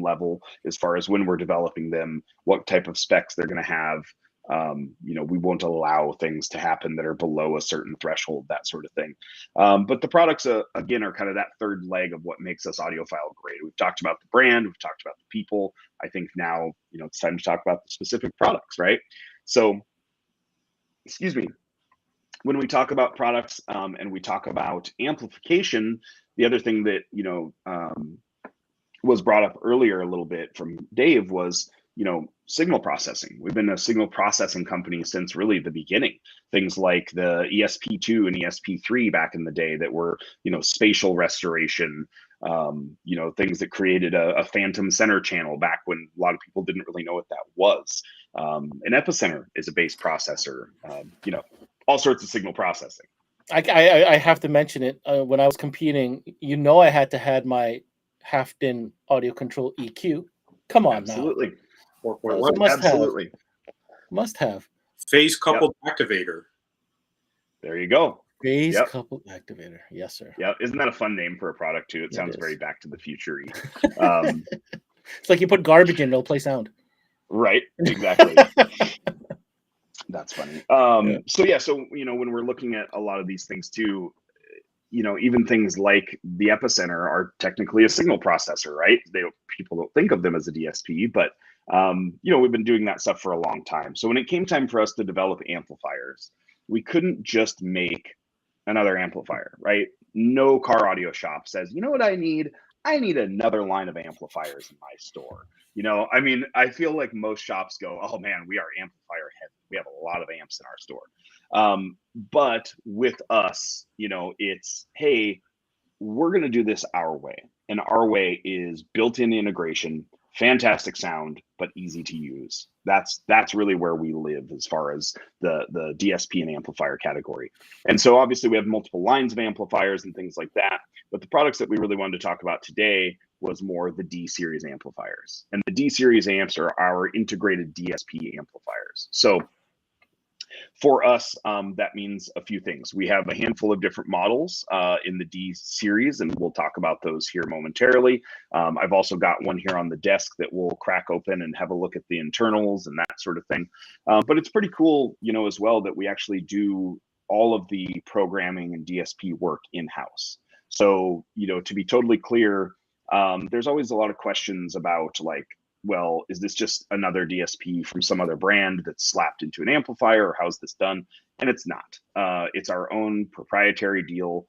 level as far as when we're developing them, what type of specs they're going to have. We won't allow things to happen that are below a certain threshold, that sort of thing. But the products, again, are kind of that third leg of what makes us audiophile grade. We've talked about the brand, we've talked about the people. I think now, it's time to talk about the specific products, right? So, excuse me. When we talk about products and we talk about amplification, the other thing that, was brought up earlier a little bit from Dave was, signal processing. We've been a signal processing company since really the beginning. Things like the ESP2 and ESP3 back in the day that were, spatial restoration, things that created a phantom center channel back when a lot of people didn't really know what that was. An epicenter is a bass processor, all sorts of signal processing. I have to mention it. When I was competing, I had to have my half-din Audiocontrol EQ. Come on, absolutely. Now. 4.1. Absolutely. Must have. Phase coupled activator. There you go. Phase coupled activator. Yes, sir. Yeah. Isn't that a fun name for a product too? It sounds very Back to the Future-y. It's like you put garbage in, it'll play sound. Right. Exactly. That's funny. So when we're looking at a lot of these things too, even things like the epicenter are technically a signal processor, right? People don't think of them as a DSP, but we've been doing that stuff for a long time. So when it came time for us to develop amplifiers, we couldn't just make another amplifier, right? No car audio shop says, you know what I need? I need another line of amplifiers in my store. I feel like most shops go, oh man, we are amplifier heavy. We have a lot of amps in our store. But with us, it's, hey, we're going to do this our way. And our way is built-in integration, fantastic sound, but easy to use. That's really where we live as far as the DSP and amplifier category. And so obviously we have multiple lines of amplifiers and things like that. But the products that we really wanted to talk about today was more the D series amplifiers. And the D series amps are our integrated DSP amplifiers. So for us, that means a few things. We have a handful of different models in the D series, and we'll talk about those here momentarily. I've also got one here on the desk that we'll crack open and have a look at the internals and that sort of thing. But it's pretty cool, as well, that we actually do all of the programming and DSP work in-house. So, to be totally clear, there's always a lot of questions about like, well, is this just another DSP from some other brand that's slapped into an amplifier, or how's this done? And it's not. It's our own proprietary deal.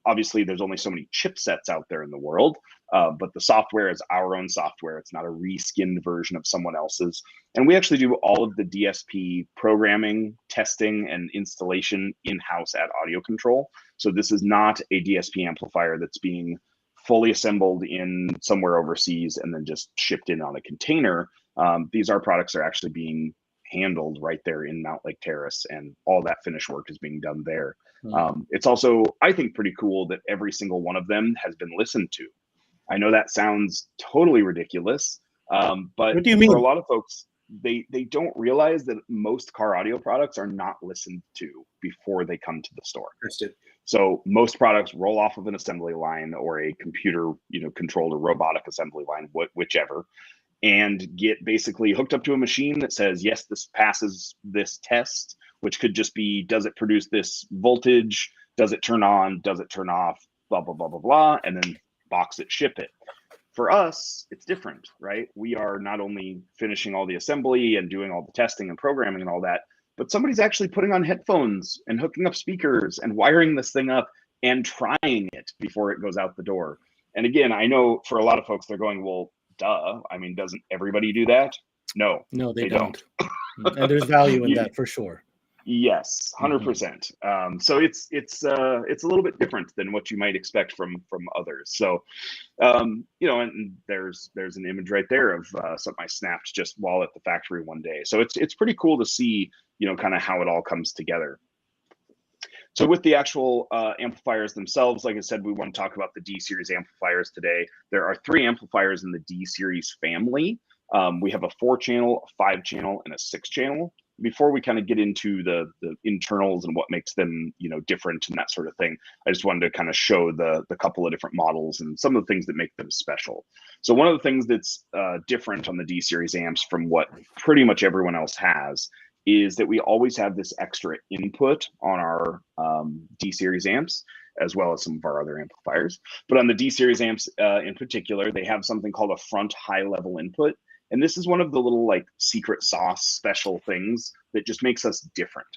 Obviously there's only so many chipsets out there in the world, but the software is our own software. It's not a reskinned version of someone else's. And we actually do all of the DSP programming, testing, and installation in-house at Audiocontrol. So this is not a DSP amplifier that's being fully assembled in somewhere overseas and then just shipped in on a container. Our products are actually being handled right there in Mount Lake Terrace, and all that finished work is being done there. It's also, I think, pretty cool that every single one of them has been listened to. I know that sounds totally ridiculous, but what do you mean? For a lot of folks, they don't realize that most car audio products are not listened to before they come to the store. So most products roll off of an assembly line or a computer, controlled or robotic assembly line, whichever, and get basically hooked up to a machine that says, yes, this passes this test, which could just be, does it produce this voltage? Does it turn on? Does it turn off? Blah, blah, blah, blah, blah, and then box it, ship it. For us, it's different, right? We are not only finishing all the assembly and doing all the testing and programming and all that, but somebody's actually putting on headphones and hooking up speakers and wiring this thing up and trying it before it goes out the door. And again, I know for a lot of folks, they're going, well, duh. I mean, doesn't everybody do that? No, they don't. And there's value in that for sure. Yes, 100%. So it's a little bit different than what you might expect from others. So, and there's an image right there of something I snapped just while at the factory one day. So it's pretty cool to see, kind of how it all comes together. So with the actual amplifiers themselves, like I said, we want to talk about the D series amplifiers today. There are 3 amplifiers in the D series family. We have a 4-channel, a 5-channel, and a 6-channel. Before we kind of get into the internals and what makes them, different and that sort of thing, I just wanted to kind of show the couple of different models and some of the things that make them special. So one of the things that's different on the D series amps from what pretty much everyone else has is that we always have this extra input on our D series amps, as well as some of our other amplifiers. But on the D series amps in particular, they have something called a front high level input. And this is one of the little like secret sauce special things that just makes us different,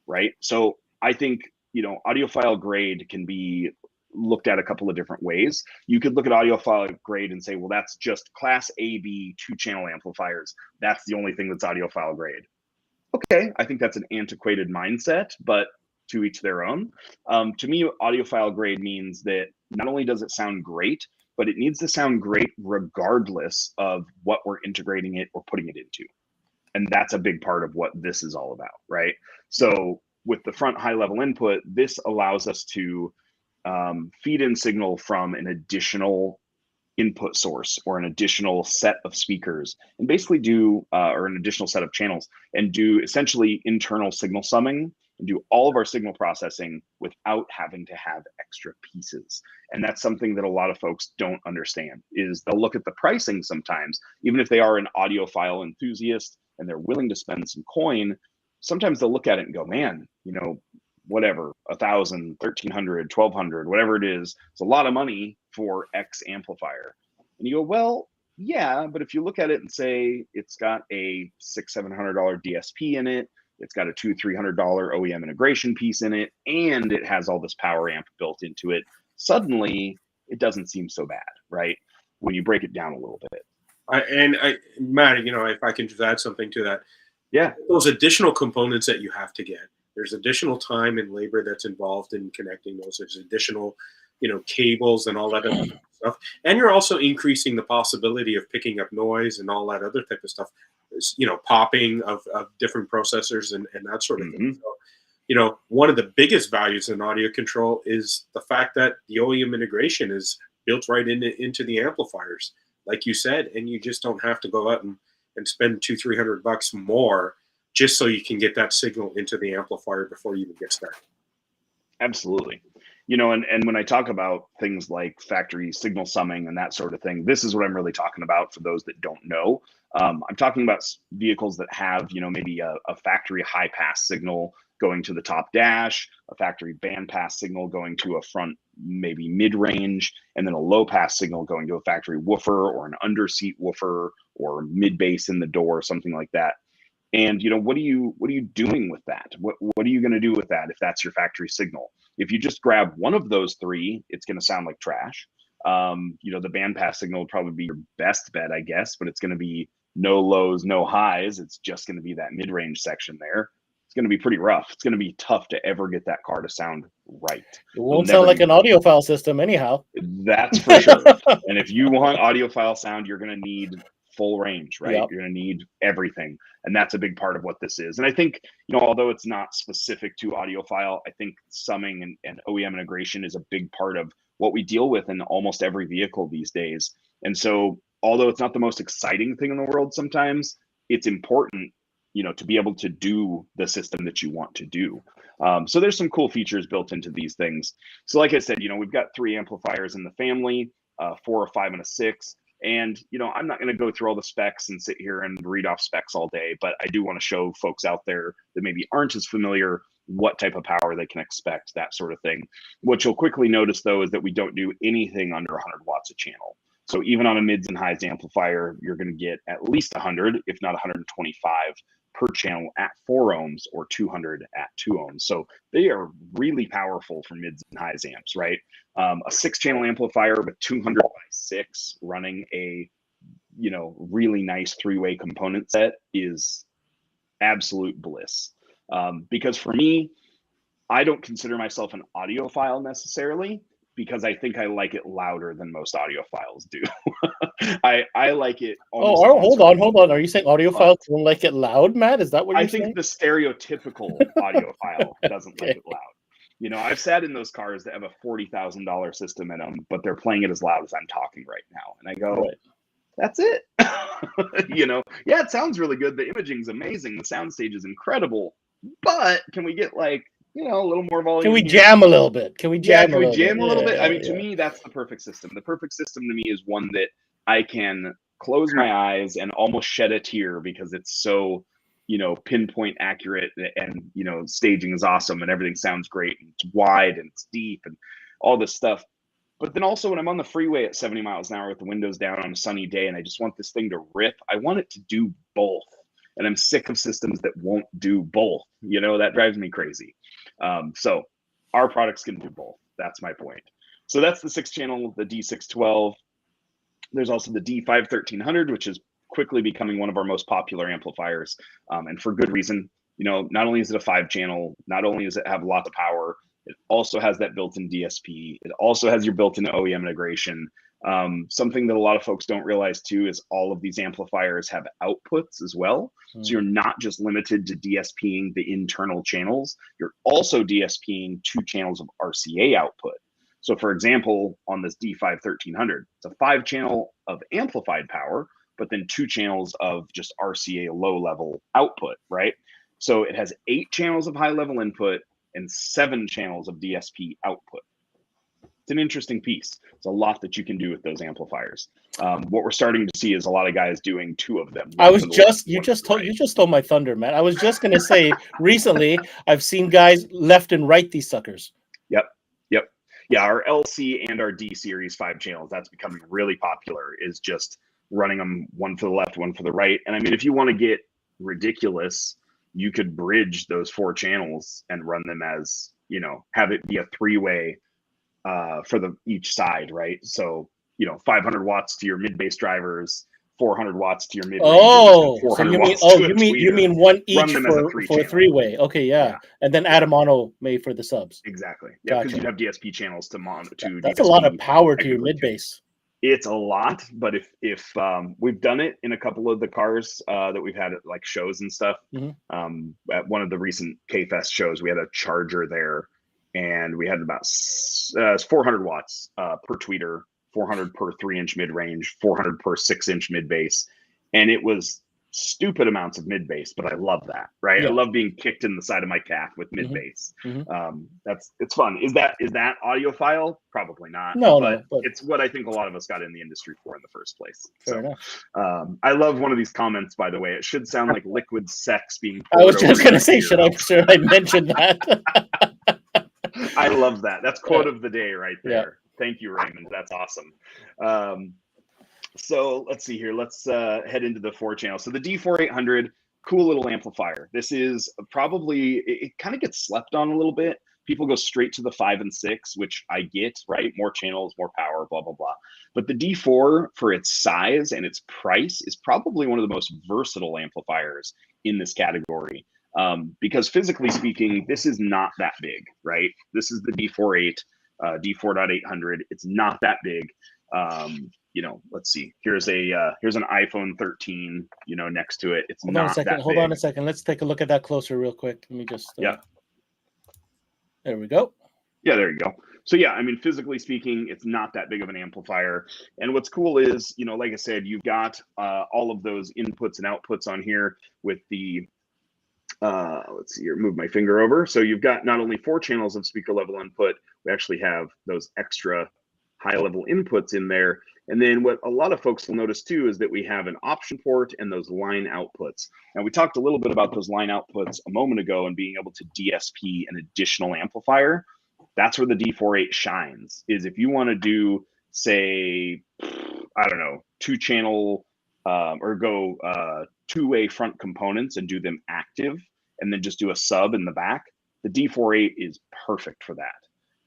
right? So I think, audiophile grade can be looked at a couple of different ways. You could look at audiophile grade and say, well, that's just class AB 2-channel amplifiers. That's the only thing that's audiophile grade. Okay, I think that's an antiquated mindset, but to each their own. To me, audiophile grade means that not only does it sound great, but it needs to sound great regardless of what we're integrating it or putting it into. And that's a big part of what this is all about, right? So with the front high level input, this allows us to feed in signal from an additional input source or an additional set of speakers and basically do, or an additional set of channels and do essentially internal signal summing and do all of our signal processing without having to have extra pieces. And that's something that a lot of folks don't understand is they'll look at the pricing sometimes, even if they are an audiophile enthusiast and they're willing to spend some coin, sometimes they'll look at it and go, man, whatever, 1,000, 1,300, 1,200, whatever it is, it's a lot of money for X amplifier. And you go, well, yeah, but if you look at it and say it's got a $600-700 DSP in it, it's got a $200-300 OEM integration piece in it, and it has all this power amp built into it, suddenly it doesn't seem so bad, right? When you break it down a little bit. Matt, if I can just add something to that. Yeah. Those additional components that you have to get. There's additional time and labor that's involved in connecting those. There's additional cables and all that other stuff. And you're also increasing the possibility of picking up noise and all that other type of stuff, popping of different processors and that sort of thing. So, one of the biggest values in audio control is the fact that the OEM integration is built right into the amplifiers, like you said, and you just don't have to go out and spend $200-300 more just so you can get that signal into the amplifier before you even get started. Absolutely. And when I talk about things like factory signal summing and that sort of thing, this is what I'm really talking about for those that don't know. I'm talking about vehicles that have, maybe a factory high pass signal going to the top dash, a factory band pass signal going to a front, maybe mid range, and then a low pass signal going to a factory woofer or an underseat woofer or mid bass in the door, something like that. And what are you doing with that? What are you going to do with that if that's your factory signal? If you just grab one of those three, it's going to sound like trash. The bandpass signal would probably be your best bet, I guess, but it's going to be no lows, no highs. It's just going to be that mid-range section there. It's going to be pretty rough. It's going to be tough to ever get that car to sound right. It won't sound like an audiophile system anyhow. That's for sure. And if you want audiophile sound, you're going to need full range, right? Yep. You're going to need everything. And that's a big part of what this is. And I think, although it's not specific to audiophile, I think summing and OEM integration is a big part of what we deal with in almost every vehicle these days. And so, although it's not the most exciting thing in the world sometimes, it's important, to be able to do the system that you want to do. So there's some cool features built into these things. So like I said, we've got 3 amplifiers in the family, 4, a 5, and a 6. And, I'm not going to go through all the specs and sit here and read off specs all day, but I do want to show folks out there that maybe aren't as familiar what type of power they can expect, that sort of thing. What you'll quickly notice, though, is that we don't do anything under 100 watts a channel. So even on a mids and highs amplifier, you're going to get at least 100, if not 125 per channel at 4 ohms or 200 at 2 ohms. So they are really powerful for mids and highs amps, right? A 6-channel amplifier with 200 by 6 running a, really nice 3-way component set is absolute bliss. Because for me, I don't consider myself an audiophile necessarily, because I think I like it louder than most audiophiles do. I like it. Hold on. Are you saying audiophiles don't like it loud, Matt? Is that what you're saying? I think the stereotypical audiophile doesn't like it loud. I've sat in those cars that have a $40,000 system in them, but they're playing it as loud as I'm talking right now. And I go, that's it. Yeah, it sounds really good. The imaging's amazing. The soundstage is incredible. But can we get a little more volume? Can we jam a little bit? Can we jam a little bit? I mean, to me, that's the perfect system. The perfect system to me is one that I can close my eyes and almost shed a tear because it's so, pinpoint accurate and, staging is awesome and everything sounds great and it's wide and it's deep and all this stuff. But then also when I'm on the freeway at 70 miles an hour with the windows down on a sunny day and I just want this thing to rip, I want it to do both. And I'm sick of systems that won't do both. That drives me crazy. So our products can do both. That's my point. So that's the 6-channel, the D612. There's also the D5-1300, which is quickly becoming one of our most popular amplifiers. And for good reason. Not only is it a 5-channel, not only does it have lots of power, it also has that built-in DSP. It also has your built-in OEM integration. Something that a lot of folks don't realize too is all of these amplifiers have outputs as well. So you're not just limited to DSPing the internal channels, you're also DSPing 2 channels of RCA output. So for example, on this D5-1300, it's a 5-channel of amplified power, but then 2 channels of just RCA low level output, right? So it has 8 channels of high level input and 7 channels of DSP output. It's an interesting piece. It's a lot that you can do with those amplifiers. What we're starting to see is a lot of guys doing 2 of them. You just stole my thunder, man. I was just going to say recently I've seen guys left and right these suckers. Yep. Yeah, our LC and our D series 5 channels, that's becoming really popular, is just running them one for the left, one for the right. And I mean, if you want to get ridiculous, you could bridge those 4 channels and run them as, have it be a 3-way for each side, right? So, 500 watts to your mid bass drivers, 400 watts to your mid range. Oh, so 400 you mean watts to a you tweeter. mean one each Run them as a for a three-way. Okay, yeah. And then add a mono made for the subs. Exactly. Yeah, because Gotcha. you have DSP channels to That's DSP a lot of power to your mid bass. It's a lot, but if we've done it in a couple of the cars that we've had at like shows and stuff. At one of the recent K-Fest shows, we had a charger there, and we had about 400 watts per tweeter, 400 per 3-inch mid range, 400 per 6-inch mid bass, and it was stupid amounts of mid bass, but I love that, right? Yeah. I love being kicked in the side of my calf with mid bass. It's fun. Is that audiophile? Probably not. But it's what I think a lot of us got in the industry for in the first place. Fair enough. I love one of these comments, by the way. It should sound like liquid sex being I was just gonna say, should I mention that? I love that. That's quote of the day right there. Yeah. Thank you, Raymond. That's awesome. So let's see here. Let's head into the 4-channel. So the D4800, cool little amplifier. This is probably, it kind of gets slept on a little bit. People go straight to the 5 and 6, which I get, right? More channels, more power, blah, blah, blah. But the D4, for its size and its price, is probably one of the most versatile amplifiers in this category. Because physically speaking, this is not that big, right? This is the D48, D4.800. It's not that big. Let's see. Here's an iPhone 13, next to it. It's Hold not that big. Hold on a second. Let's take a look at that closer real quick. Let me just There we go. Yeah, there you go. So yeah, I mean, physically speaking, it's not that big of an amplifier. And what's cool is, like I said, you've got all of those inputs and outputs on here with the let's see here, move my finger over. So you've got not only 4 channels of speaker level input, we actually have those extra high level inputs in there. And then what a lot of folks will notice too is that we have an option port and those line outputs. Now we talked a little bit about those line outputs a moment ago and being able to DSP an additional amplifier. That's where the D48 shines, is if you want to do, say, I don't know, 2-channel or go 2-way front components and do them active and then just do a sub in the back, the D48 is perfect for that.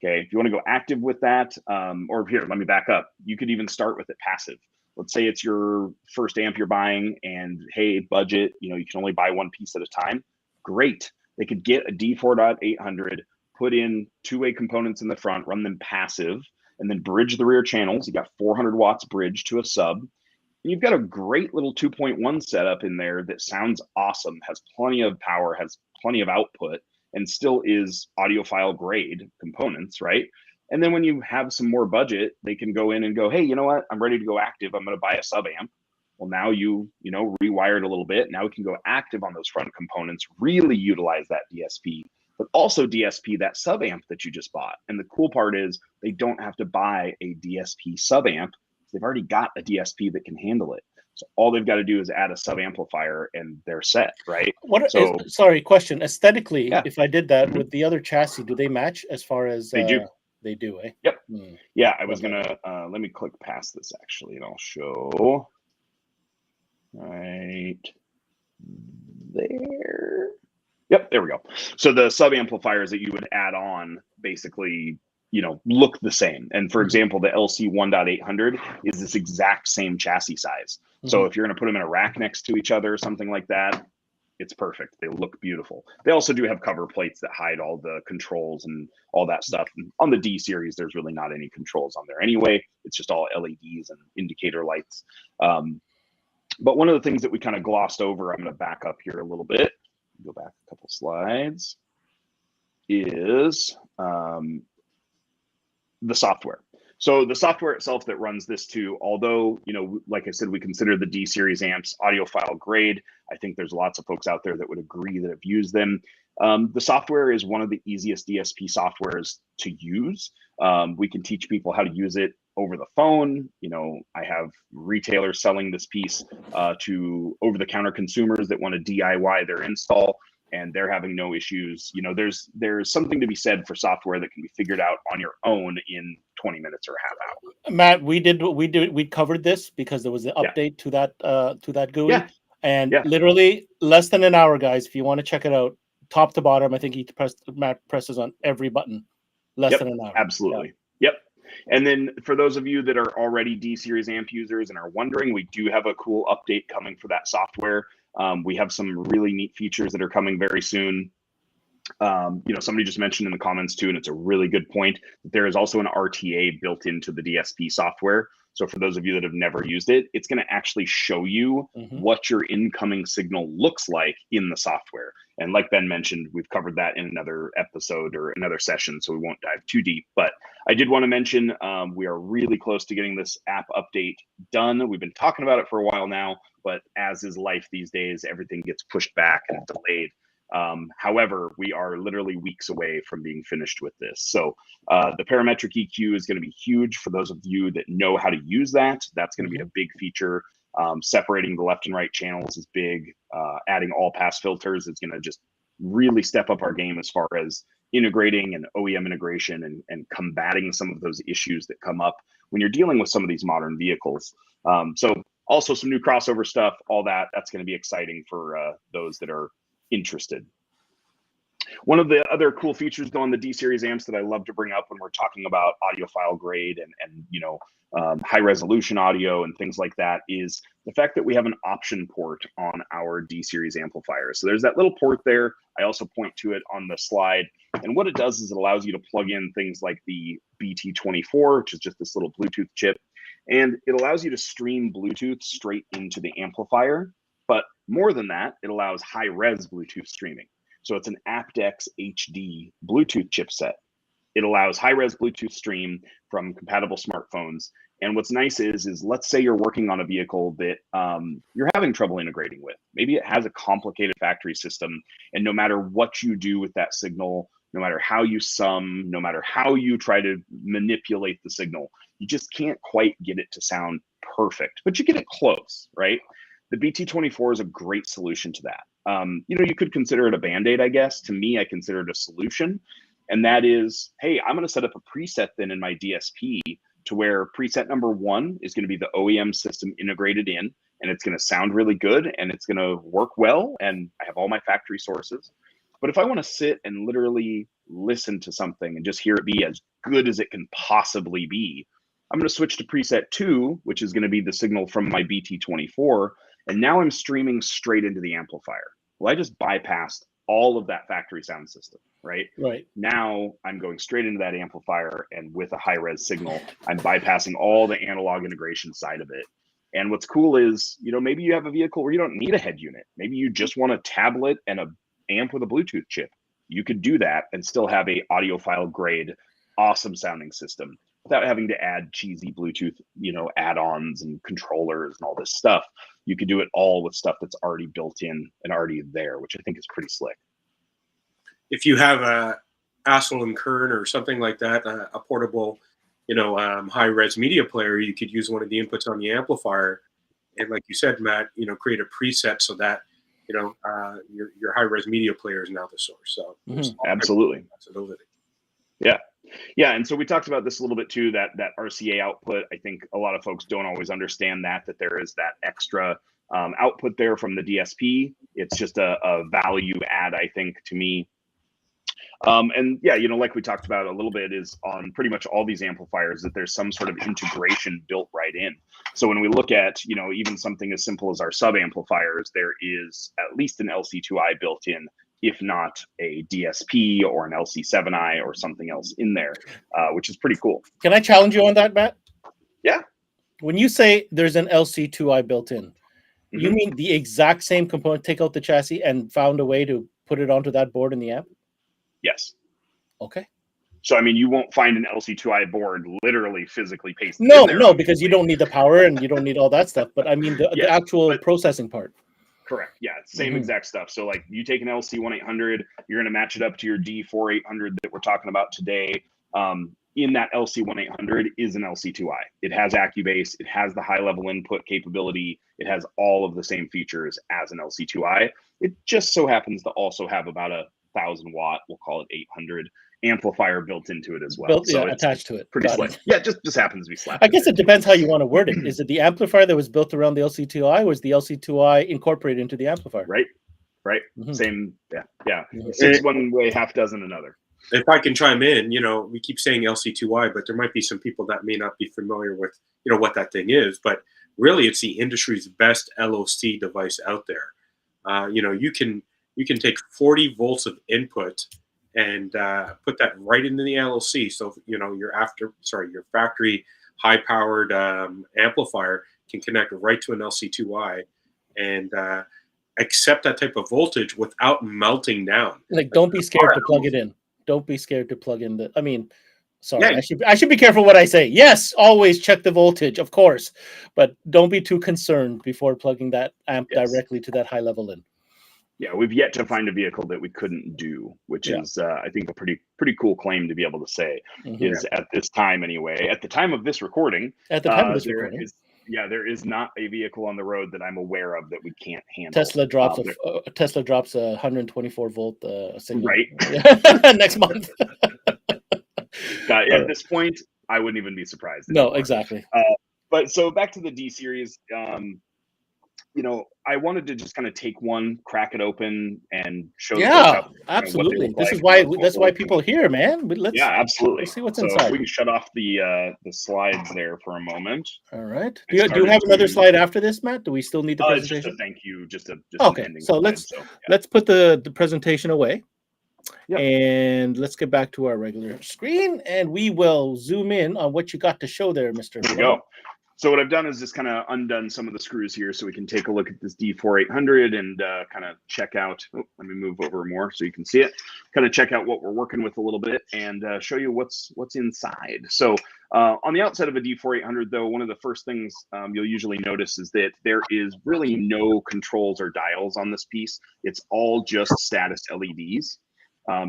Okay, if you want to go active with that, or here, let me back up. You could even start with it passive. Let's say it's your first amp you're buying and hey, budget, you can only buy one piece at a time. Great. They could get a D4.800, put in 2-way components in the front, run them passive, and then bridge the rear channels. You got 400 watts bridge to a sub. And you've got a great little 2.1 setup in there that sounds awesome, has plenty of power, has plenty of output, and still is audiophile grade components, right? And then when you have some more budget, they can go in and go, hey, you know what? I'm ready to go active. I'm going to buy a sub amp. Well, now you rewired a little bit. Now we can go active on those front components, really utilize that DSP, but also DSP that sub amp that you just bought. And the cool part is they don't have to buy a DSP sub amp. They've already got a DSP that can handle it. So all they've got to do is add a sub amplifier and they're set, right? Sorry, question. Aesthetically, if I did that with the other chassis, do they match as far as they do? They do, eh? Yep. Yeah, I was gonna let me click past this actually, and I'll show right there. Yep, there we go. So the sub amplifiers that you would add on basically look the same. And for example, the LC 1.800 is this exact same chassis size. So if you're going to put them in a rack next to each other or something like that, it's perfect. They look beautiful. They also do have cover plates that hide all the controls and all that stuff. And on the D series, there's really not any controls on there anyway. It's just all LEDs and indicator lights. But one of the things that we kind of glossed over, I'm going to back up here a little bit, go back a couple slides, is the software. So the software itself that runs this too, although, like I said, we consider the D series amps audiophile grade. I think there's lots of folks out there that would agree that have used them. The software is one of the easiest DSP softwares to use. We can teach people how to use it over the phone. I have retailers selling this piece to over-the-counter consumers that want to DIY their install, and they're having no issues. There's something to be said for software that can be figured out on your own in 20 minutes or a half hour. Matt, we covered this because there was an update to that GUI, and literally less than an hour, guys. If you want to check it out, top to bottom, I think Matt presses on every button. Less than an hour. Absolutely. Yep. And then for those of you that are already D-Series amp users and are wondering, we do have a cool update coming for that software. We have some really neat features that are coming very soon. Somebody just mentioned in the comments too, and it's a really good point, that there is also an RTA built into the DSP software. So for those of you that have never used it, it's going to actually show you what your incoming signal looks like in the software. And like Ben mentioned, we've covered that in another episode or another session, so we won't dive too deep. But I did want to mention we are really close to getting this app update done. We've been talking about it for a while now, but as is life these days, everything gets pushed back and delayed. However, we are literally weeks away from being finished with this. So the parametric EQ is going to be huge for those of you that know how to use that. That's going to be a big feature. Separating the left and right channels is big. Adding all pass filters is going to just really step up our game as far as integrating and OEM integration and combating some of those issues that come up when you're dealing with some of these modern vehicles. So also some new crossover stuff, all that's going to be exciting for those that are interested. One of the other cool features though on the D-Series amps that I love to bring up when we're talking about audiophile grade and high resolution audio and things like that is the fact that we have an option port on our D-Series amplifiers. So there's that little port there. I also point to it on the slide. And what it does is it allows you to plug in things like the BT24, which is just this little Bluetooth chip. And it allows you to stream Bluetooth straight into the amplifier. But more than that, it allows high-res Bluetooth streaming. So it's an aptX HD Bluetooth chipset. It allows high-res Bluetooth stream from compatible smartphones. And what's nice is let's say you're working on a vehicle that you're having trouble integrating with. Maybe it has a complicated factory system, and no matter what you do with that signal, no matter how you sum, no matter how you try to manipulate the signal, you just can't quite get it to sound perfect, but you get it close, right? The BT24 is a great solution to that. You could consider it a Band-Aid, I guess. To me, I consider it a solution. And that is, hey, I'm going to set up a preset then in my DSP to where preset number 1 is going to be the OEM system integrated in, and it's going to sound really good and it's going to work well. And I have all my factory sources. But if I want to sit and literally listen to something and just hear it be as good as it can possibly be, I'm going to switch to preset 2, which is going to be the signal from my BT24. And now I'm streaming straight into the amplifier. Well, I just bypassed all of that factory sound system, right? Right. Now I'm going straight into that amplifier, and with a high-res signal, I'm bypassing all the analog integration side of it. And what's cool is, maybe you have a vehicle where you don't need a head unit. Maybe you just want a tablet and an amp with a Bluetooth chip. You could do that and still have a audiophile grade, awesome sounding system without having to add cheesy Bluetooth, add-ons and controllers and all this stuff. You could do it all with stuff that's already built in and already there, which I think is pretty slick. If you have a Assel and Kern or something like that, a portable, high-res media player, you could use one of the inputs on the amplifier, and like you said, Matt, create a preset so that your high-res media player is now the source. So absolutely, possibility. Yeah, and so we talked about this a little bit too, that RCA output. I think a lot of folks don't always understand that there is that extra output there from the DSP. It's just a value add, I think, to me. And yeah, like we talked about a little bit, is on pretty much all these amplifiers that there's some sort of integration built right in. So when we look at, even something as simple as our sub amplifiers, there is at least an LC2I built in, if not a DSP or an LC7I or something else in there, which is pretty cool. Can I challenge you on that, Matt? Yeah. When you say there's an LC2I built in, you mean the exact same component, take out the chassis and found a way to put it onto that board in the amp? Yes. Okay. So, I mean, you won't find an LC2I board literally physically pasted No, in there. no, because you don't need the power and you don't need all that stuff. But I mean, the actual processing part. Correct. Yeah, same exact stuff. So like you take an LC1800, you're going to match it up to your D4800 that we're talking about today. In that LC1800 is an LC2I. It has Accubase. It has the high level input capability. It has all of the same features as an LC2I. It just so happens to also have about a 1,000 watt, we'll call it 800 amplifier built into it as well. So it's attached to it. Pretty slick. Yeah, it just happens to be slapped. I guess it depends how you want to word it. Is it the amplifier that was built around the LC2I, or is the LC2I incorporated into the amplifier? Right. Same. Yeah. 6 one way, half dozen another. If I can chime in, we keep saying LC2I, but there might be some people that may not be familiar with, what that thing is. But really, it's the industry's best LOC device out there. You can take 40 volts of input and put that right into the LOC. So your factory high-powered amplifier can connect right to an LC2I and accept that type of voltage without melting down. Like, don't be scared to plug it in. Don't be scared to plug in sorry, Yeah. I should be careful what I say. Yes, always check the voltage, of course, but don't be too concerned before plugging that amp directly to that high level in. Yeah, we've yet to find a vehicle that we couldn't do, which is, I think, a pretty cool claim to be able to say. Is at this time anyway. At the time of this recording, there is not a vehicle on the road that I'm aware of that we can't handle. Tesla drops a 124 volt signal. Right. Next month. At this point, I wouldn't even be surprised. No, exactly. But so back to the D series. I wanted to just kind of take one, crack it open, and show. Absolutely. That's why people are here, man. Absolutely. Let's see what's inside. We can shut off the slides there for a moment. All right. Do you have another slide after this, Matt? Do we still need the presentation? Just a thank you. Okay. So let's put the presentation away. Yep. And let's get back to our regular screen, and we will zoom in on what you got to show there, Mr. There we go. So what I've done is just kind of undone some of the screws here so we can take a look at this D4800 and kind of check out. Let me move over more so you can see it. Kind of check out what we're working with a little bit and show you what's inside. So on the outside of a D4800, though, one of the first things you'll usually notice is that there is really no controls or dials on this piece. It's all just status LEDs.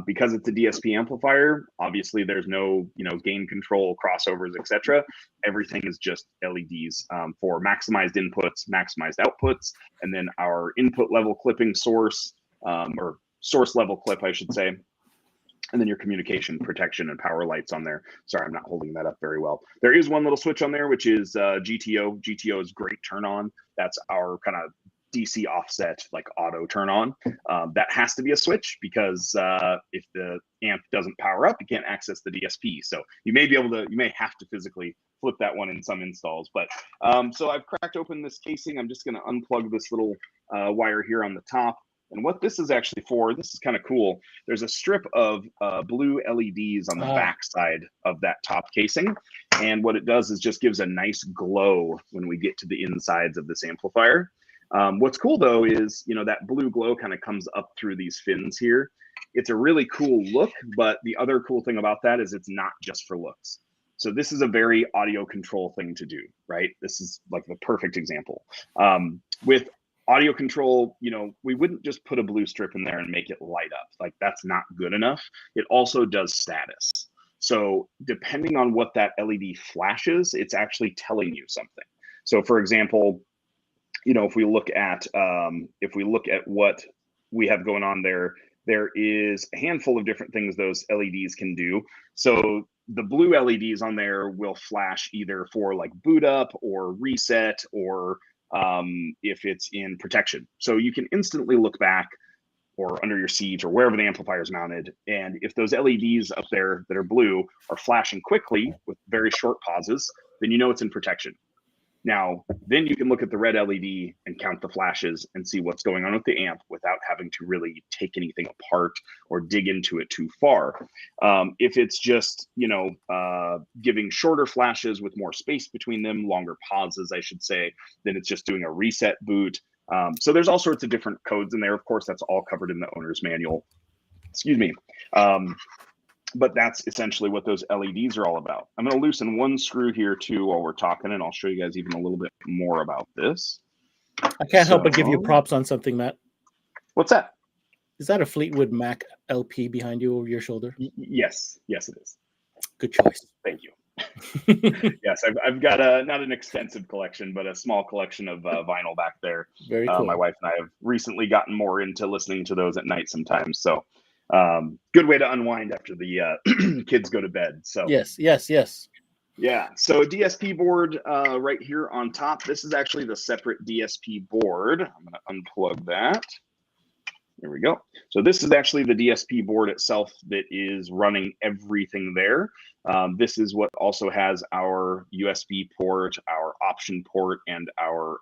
Because it's a DSP amplifier, obviously there's no gain control, crossovers, etc. Everything is just LEDs for maximized inputs, maximized outputs, and then our input level clipping source, or source level clip, I should say, and then your communication protection and power lights on there. Sorry, I'm not holding that up very well. There is one little switch on there, which is GTO. GTO is great turn on. That's our kind of DC offset, like auto turn on. That has to be a switch because if the amp doesn't power up, you can't access the DSP. So you may have to physically flip that one in some installs. But so I've cracked open this casing. I'm just going to unplug this little wire here on the top. And what this is actually for, this is kind of cool. There's a strip of blue LEDs on the back side of that top casing. And what it does is just gives a nice glow when we get to the insides of this amplifier. What's cool though is, that blue glow kind of comes up through these fins here. It's a really cool look, but the other cool thing about that is it's not just for looks. So this is a very audio control thing to do, right? This is like the perfect example. With audio control, we wouldn't just put a blue strip in there and make it light up. Like, that's not good enough. It also does status. So depending on what that LED flashes, it's actually telling you something. So for example, if we look at what we have going on there is a handful of different things those LEDs can do. So the blue LEDs on there will flash either for like boot up or reset, or if it's in protection. So you can instantly look back or under your seat or wherever the amplifier is mounted. And if those LEDs up there that are blue are flashing quickly with very short pauses, then it's in protection. Now, then you can look at the red LED and count the flashes and see what's going on with the amp without having to really take anything apart or dig into it too far. If it's just, giving shorter flashes with more space between them, longer pauses, I should say, then it's just doing a reset boot. So there's all sorts of different codes in there. Of course, that's all covered in the owner's manual. Excuse me. But that's essentially what those LEDs are all about. I'm going to loosen one screw here too while we're talking, and I'll show you guys even a little bit more about this. I can't help but give you props on something, Matt. What's that? Is that a Fleetwood Mac LP behind you over your shoulder? Yes, it is. Good choice. Thank you. Yes, I've got not an extensive collection, but a small collection of vinyl back there. Very cool. My wife and I have recently gotten more into listening to those at night sometimes. So good way to unwind after the kids go to bed. So yes. Yeah. So DSP board right here on top. This is actually the separate DSP board. I'm going to unplug that. There we go. So this is actually the DSP board itself that is running everything there. This is what also has our USB port, our option port, and our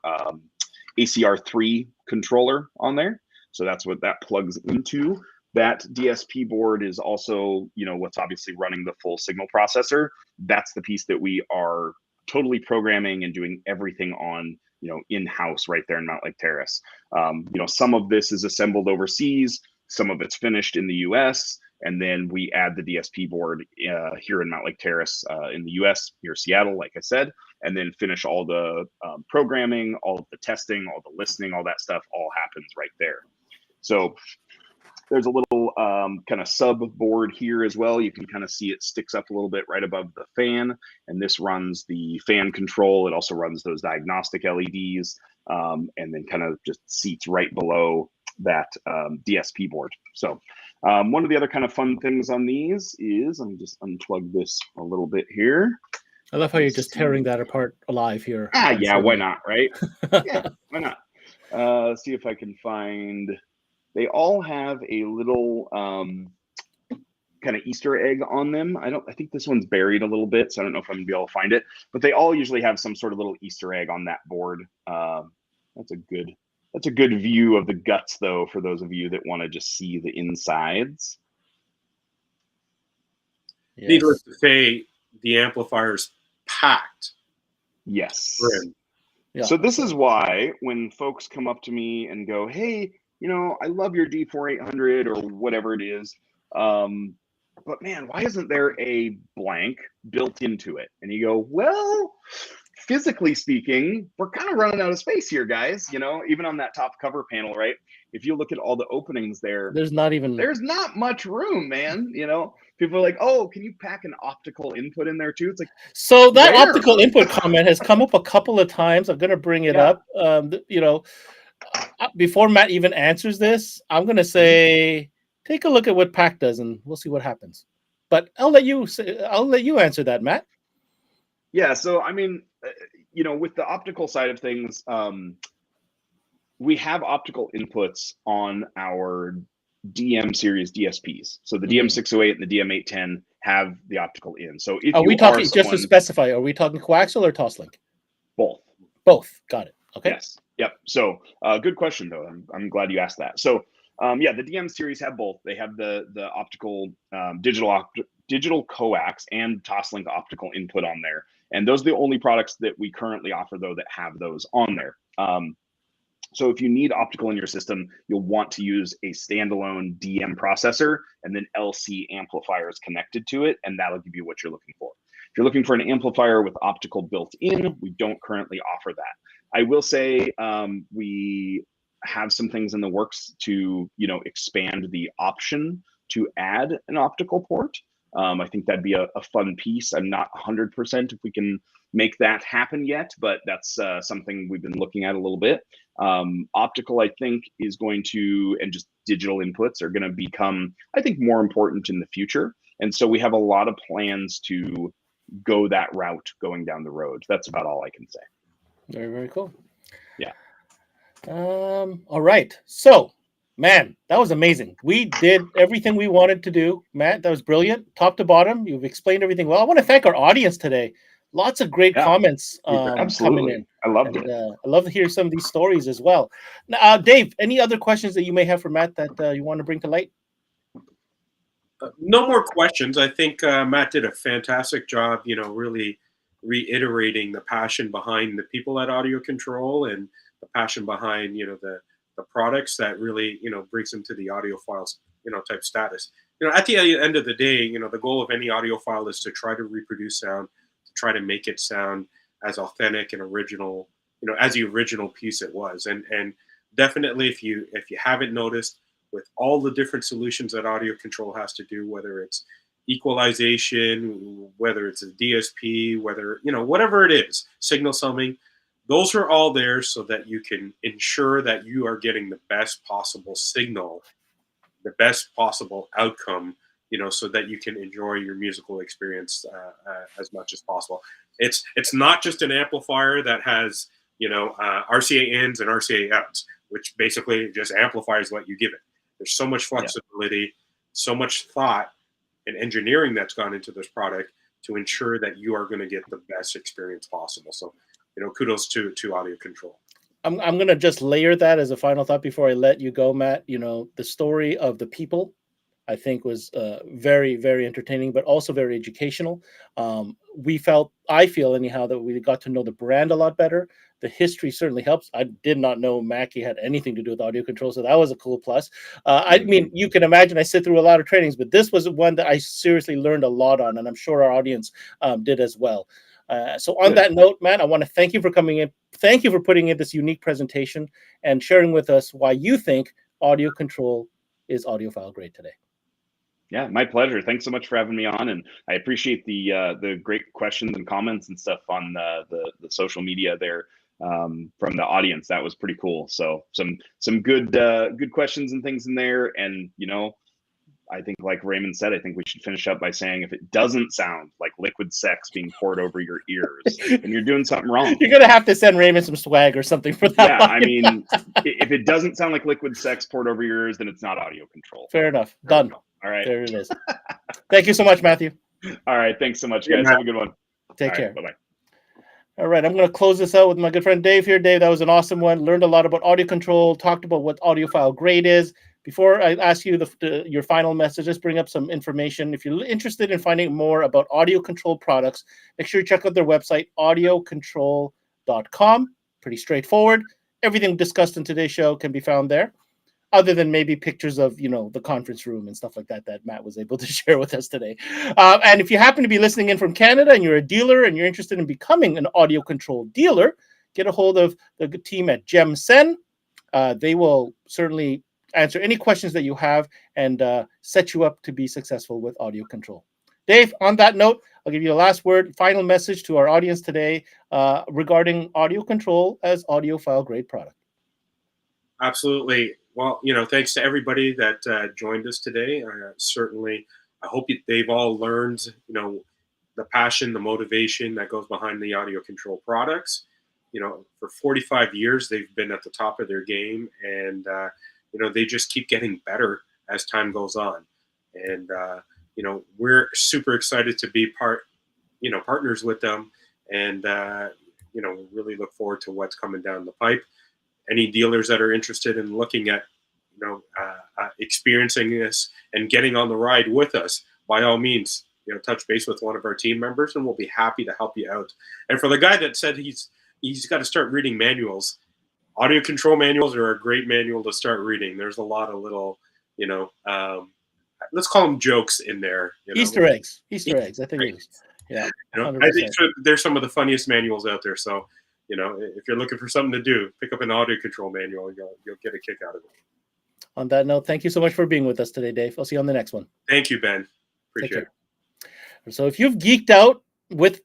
ACR3 controller on there. So that's what that plugs into. That DSP board is also, what's obviously running the full signal processor. That's the piece that we are totally programming and doing everything on, in-house right there in Mount Lake Terrace. Some of this is assembled overseas, some of it's finished in the US, and then we add the DSP board here in Mount Lake Terrace in the US, here Seattle, like I said, and then finish all the programming, all of the testing, all the listening, all that stuff all happens right there. So there's a little kind of sub board here as well. You can kind of see it sticks up a little bit right above the fan, and this runs the fan control. It also runs those diagnostic LEDs, and then kind of just seats right below that DSP board. So one of the other kind of fun things on these is, let me just unplug this a little bit here. I love how you're just tearing that apart alive here. Yeah, why not, right? Yeah, why not? Let's see if I can find... They all have a little kind of Easter egg on them. I think this one's buried a little bit, so I don't know if I'm gonna be able to find it. But they all usually have some sort of little Easter egg on that board. That's a good view of the guts, though, for those of you that want to just see the insides. Yes. Needless to say, the amplifier's packed. Yes. Yeah. So this is why when folks come up to me and go, "Hey, I love your D4800 or whatever it is, but man, why isn't there a blank built into it?" And you go, "Well, physically speaking, we're kind of running out of space here, guys. Even on that top cover panel, right? If you look at all the openings there, there's not much room, man. People are like, oh, can you pack an optical input in there too? It's like, so that optical input comment has come up a couple of times. I'm going to bring it up. Before Matt even answers this, I'm going to say, take a look at what PAC does, and we'll see what happens. But I'll let you answer that, Matt. Yeah. So I mean, with the optical side of things, we have optical inputs on our DM series DSPs. So the DM608 and the DM810 have the optical in. So if just to specify, are we talking coaxial or Toslink? Both. Both. Got it. Okay. Yes. Yep. So good question, though. I'm glad you asked that. So the DM series have both. They have the optical digital coax and Toslink optical input on there. And those are the only products that we currently offer, though, that have those on there. So if you need optical in your system, you'll want to use a standalone DM processor and then LC amplifiers connected to it, and that'll give you what you're looking for. If you're looking for an amplifier with optical built in, we don't currently offer that. I will say we have some things in the works to, expand the option to add an optical port. I think that'd be a fun piece. I'm not 100% if we can make that happen yet, but that's something we've been looking at a little bit. Optical, I think, is going to, and just digital inputs are going to become, I think, more important in the future. And so we have a lot of plans to go that route going down the road. That's about all I can say. Very, very cool. Yeah. All right. So, man, that was amazing. We did everything we wanted to do. Matt, that was brilliant. Top to bottom, you've explained everything well. I want to thank our audience today. Lots of great comments coming in. I loved it. I love to hear some of these stories as well. Now, Dave, any other questions that you may have for Matt that you want to bring to light? No more questions. I think Matt did a fantastic job, really reiterating the passion behind the people at Audiocontrol and the passion behind, the products that really, brings them to the audiophiles, type status. At the end of the day, the goal of any audiophile is to try to reproduce sound, to try to make it sound as authentic and original, as the original piece it was. And definitely, if you haven't noticed, with all the different solutions that Audiocontrol has to do, whether it's equalization, whether it's a DSP, whether, whatever it is, signal summing, those are all there so that you can ensure that you are getting the best possible signal, the best possible outcome, so that you can enjoy your musical experience as much as possible. It's not just an amplifier that has, RCA ins and RCA outs, which basically just amplifies what you give it. There's so much flexibility, so much thought and engineering that's gone into this product to ensure that you are going to get the best experience possible. So, kudos to Audiocontrol. I'm going to just layer that as a final thought before I let you go, Matt. The story of the people, I think, was very, very entertaining, but also very educational. I feel anyhow, that we got to know the brand a lot better. The history certainly helps. I did not know Mackie had anything to do with Audiocontrol, so that was a cool plus. I mean, you can imagine I sit through a lot of trainings, but this was one that I seriously learned a lot on, and I'm sure our audience did as well. So on that note, Matt, I want to thank you for coming in. Thank you for putting in this unique presentation and sharing with us why you think Audiocontrol is audiophile grade today. Yeah, my pleasure. Thanks so much for having me on, and I appreciate the great questions and comments and stuff on the social media there from the audience. That was pretty cool. So some good questions and things in there, and I think, like Raymond said, I think we should finish up by saying, if it doesn't sound like liquid sex being poured over your ears, then you're doing something wrong. You're going to have to send Raymond some swag or something for that. Yeah, I mean, if it doesn't sound like liquid sex poured over your ears, then it's not Audiocontrol. Fair enough. Done. All right. There it is. Thank you so much, Matthew. All right. Thanks so much, guys. Have a good one. Take care. Bye-bye. All right, I'm going to close this out with my good friend Dave here. Dave, that was an awesome one. Learned a lot about Audiocontrol, talked about what audiophile grade is. Before I ask you your final message, just bring up some information. If you're interested in finding more about Audiocontrol products, make sure you check out their website, audiocontrol.com. Pretty straightforward. Everything discussed in today's show can be found there, other than maybe pictures of, the conference room and stuff like that Matt was able to share with us today. And if you happen to be listening in from Canada and you're a dealer and you're interested in becoming an Audiocontrol dealer, get a hold of the team at GemSen. They will certainly answer any questions that you have and set you up to be successful with Audiocontrol. Dave, on that note, I'll give you the last word, final message to our audience today regarding Audiocontrol as audiophile grade product. Absolutely. Well, thanks to everybody that joined us today. I hope they've all learned, the passion, the motivation that goes behind the Audiocontrol products. For 45 years, they've been at the top of their game, and, they just keep getting better as time goes on. And, we're super excited to be partners with them, and, really look forward to what's coming down the pipe. Any dealers that are interested in looking at, experiencing this and getting on the ride with us, by all means, touch base with one of our team members, and we'll be happy to help you out. And for the guy that said he's got to start reading manuals, Audiocontrol manuals are a great manual to start reading. There's a lot of little, let's call them jokes in there. Easter eggs, I think it is. Yeah, I think they're some of the funniest manuals out there. So, if you're looking for something to do, pick up an Audiocontrol manual. You'll get a kick out of it. On that note, thank you so much for being with us today, Dave. I'll see you on the next one. Thank you, Ben. Appreciate it. So if you've geeked out with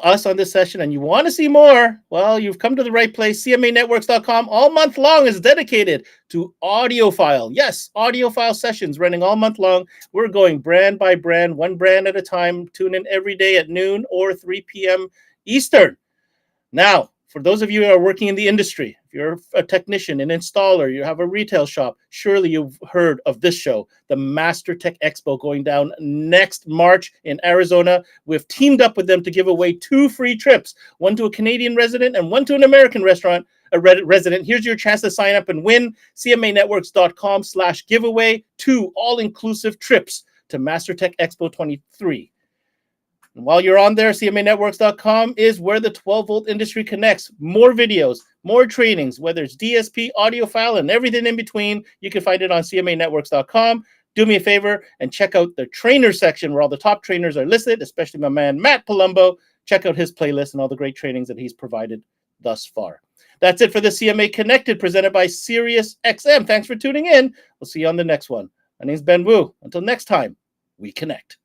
us on this session, and you want to see more, well, you've come to the right place. CMAnetworks.com all month long is dedicated to Audiophile. Yes, Audiophile sessions running all month long. We're going brand by brand, one brand at a time. Tune in every day at noon or 3 p.m. Eastern. Now, for those of you who are working in the industry, if you're a technician, an installer, you have a retail shop, surely you've heard of this show, the Master Tech Expo, going down next March in Arizona. We've teamed up with them to give away 2 free trips, one to a Canadian resident and one to an American resident. Here's your chance to sign up and win. CMAnetworks.com/giveaway, 2 all-inclusive trips to Master Tech Expo 23. And while you're on there, CMAnetworks.com is where the 12-volt industry connects. More videos, more trainings, whether it's DSP, Audiophile, and everything in between. You can find it on CMAnetworks.com. Do me a favor and check out the trainer section where all the top trainers are listed, especially my man, Matt Palumbo. Check out his playlist and all the great trainings that he's provided thus far. That's it for the CMA Connected, presented by SiriusXM. Thanks for tuning in. We'll see you on the next one. My name's Ben Wu. Until next time, we connect.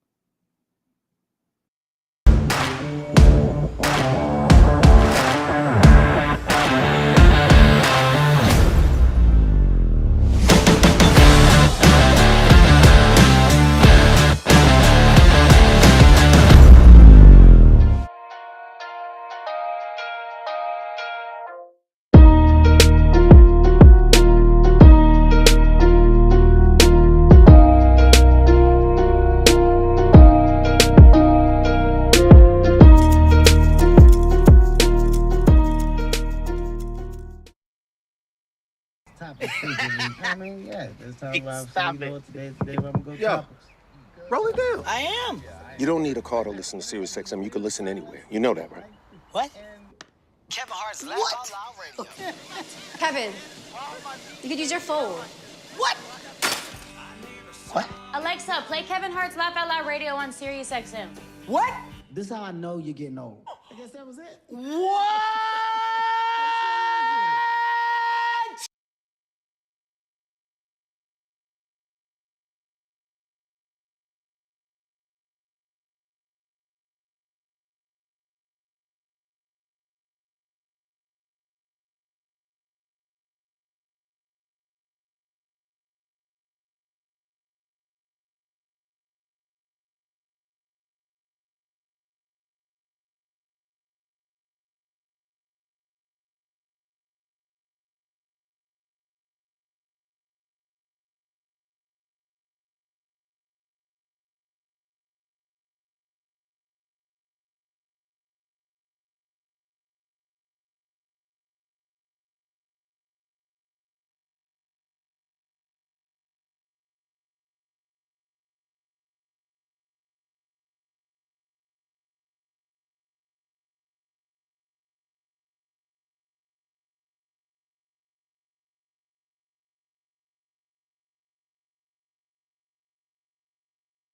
I mean, yeah, let's talk about Stop you know it. what today where I'm gonna go Yo. topics. Roll it down. I am. You don't need a car to listen to Sirius XM. You can listen anywhere. You know that, right? What? Kevin Hart's Laugh Out Loud Radio. Kevin, you could use your phone. What? What? Alexa, play Kevin Hart's Laugh Out Loud Radio on Sirius XM. What? This is how I know you're getting old. I guess that was it. What?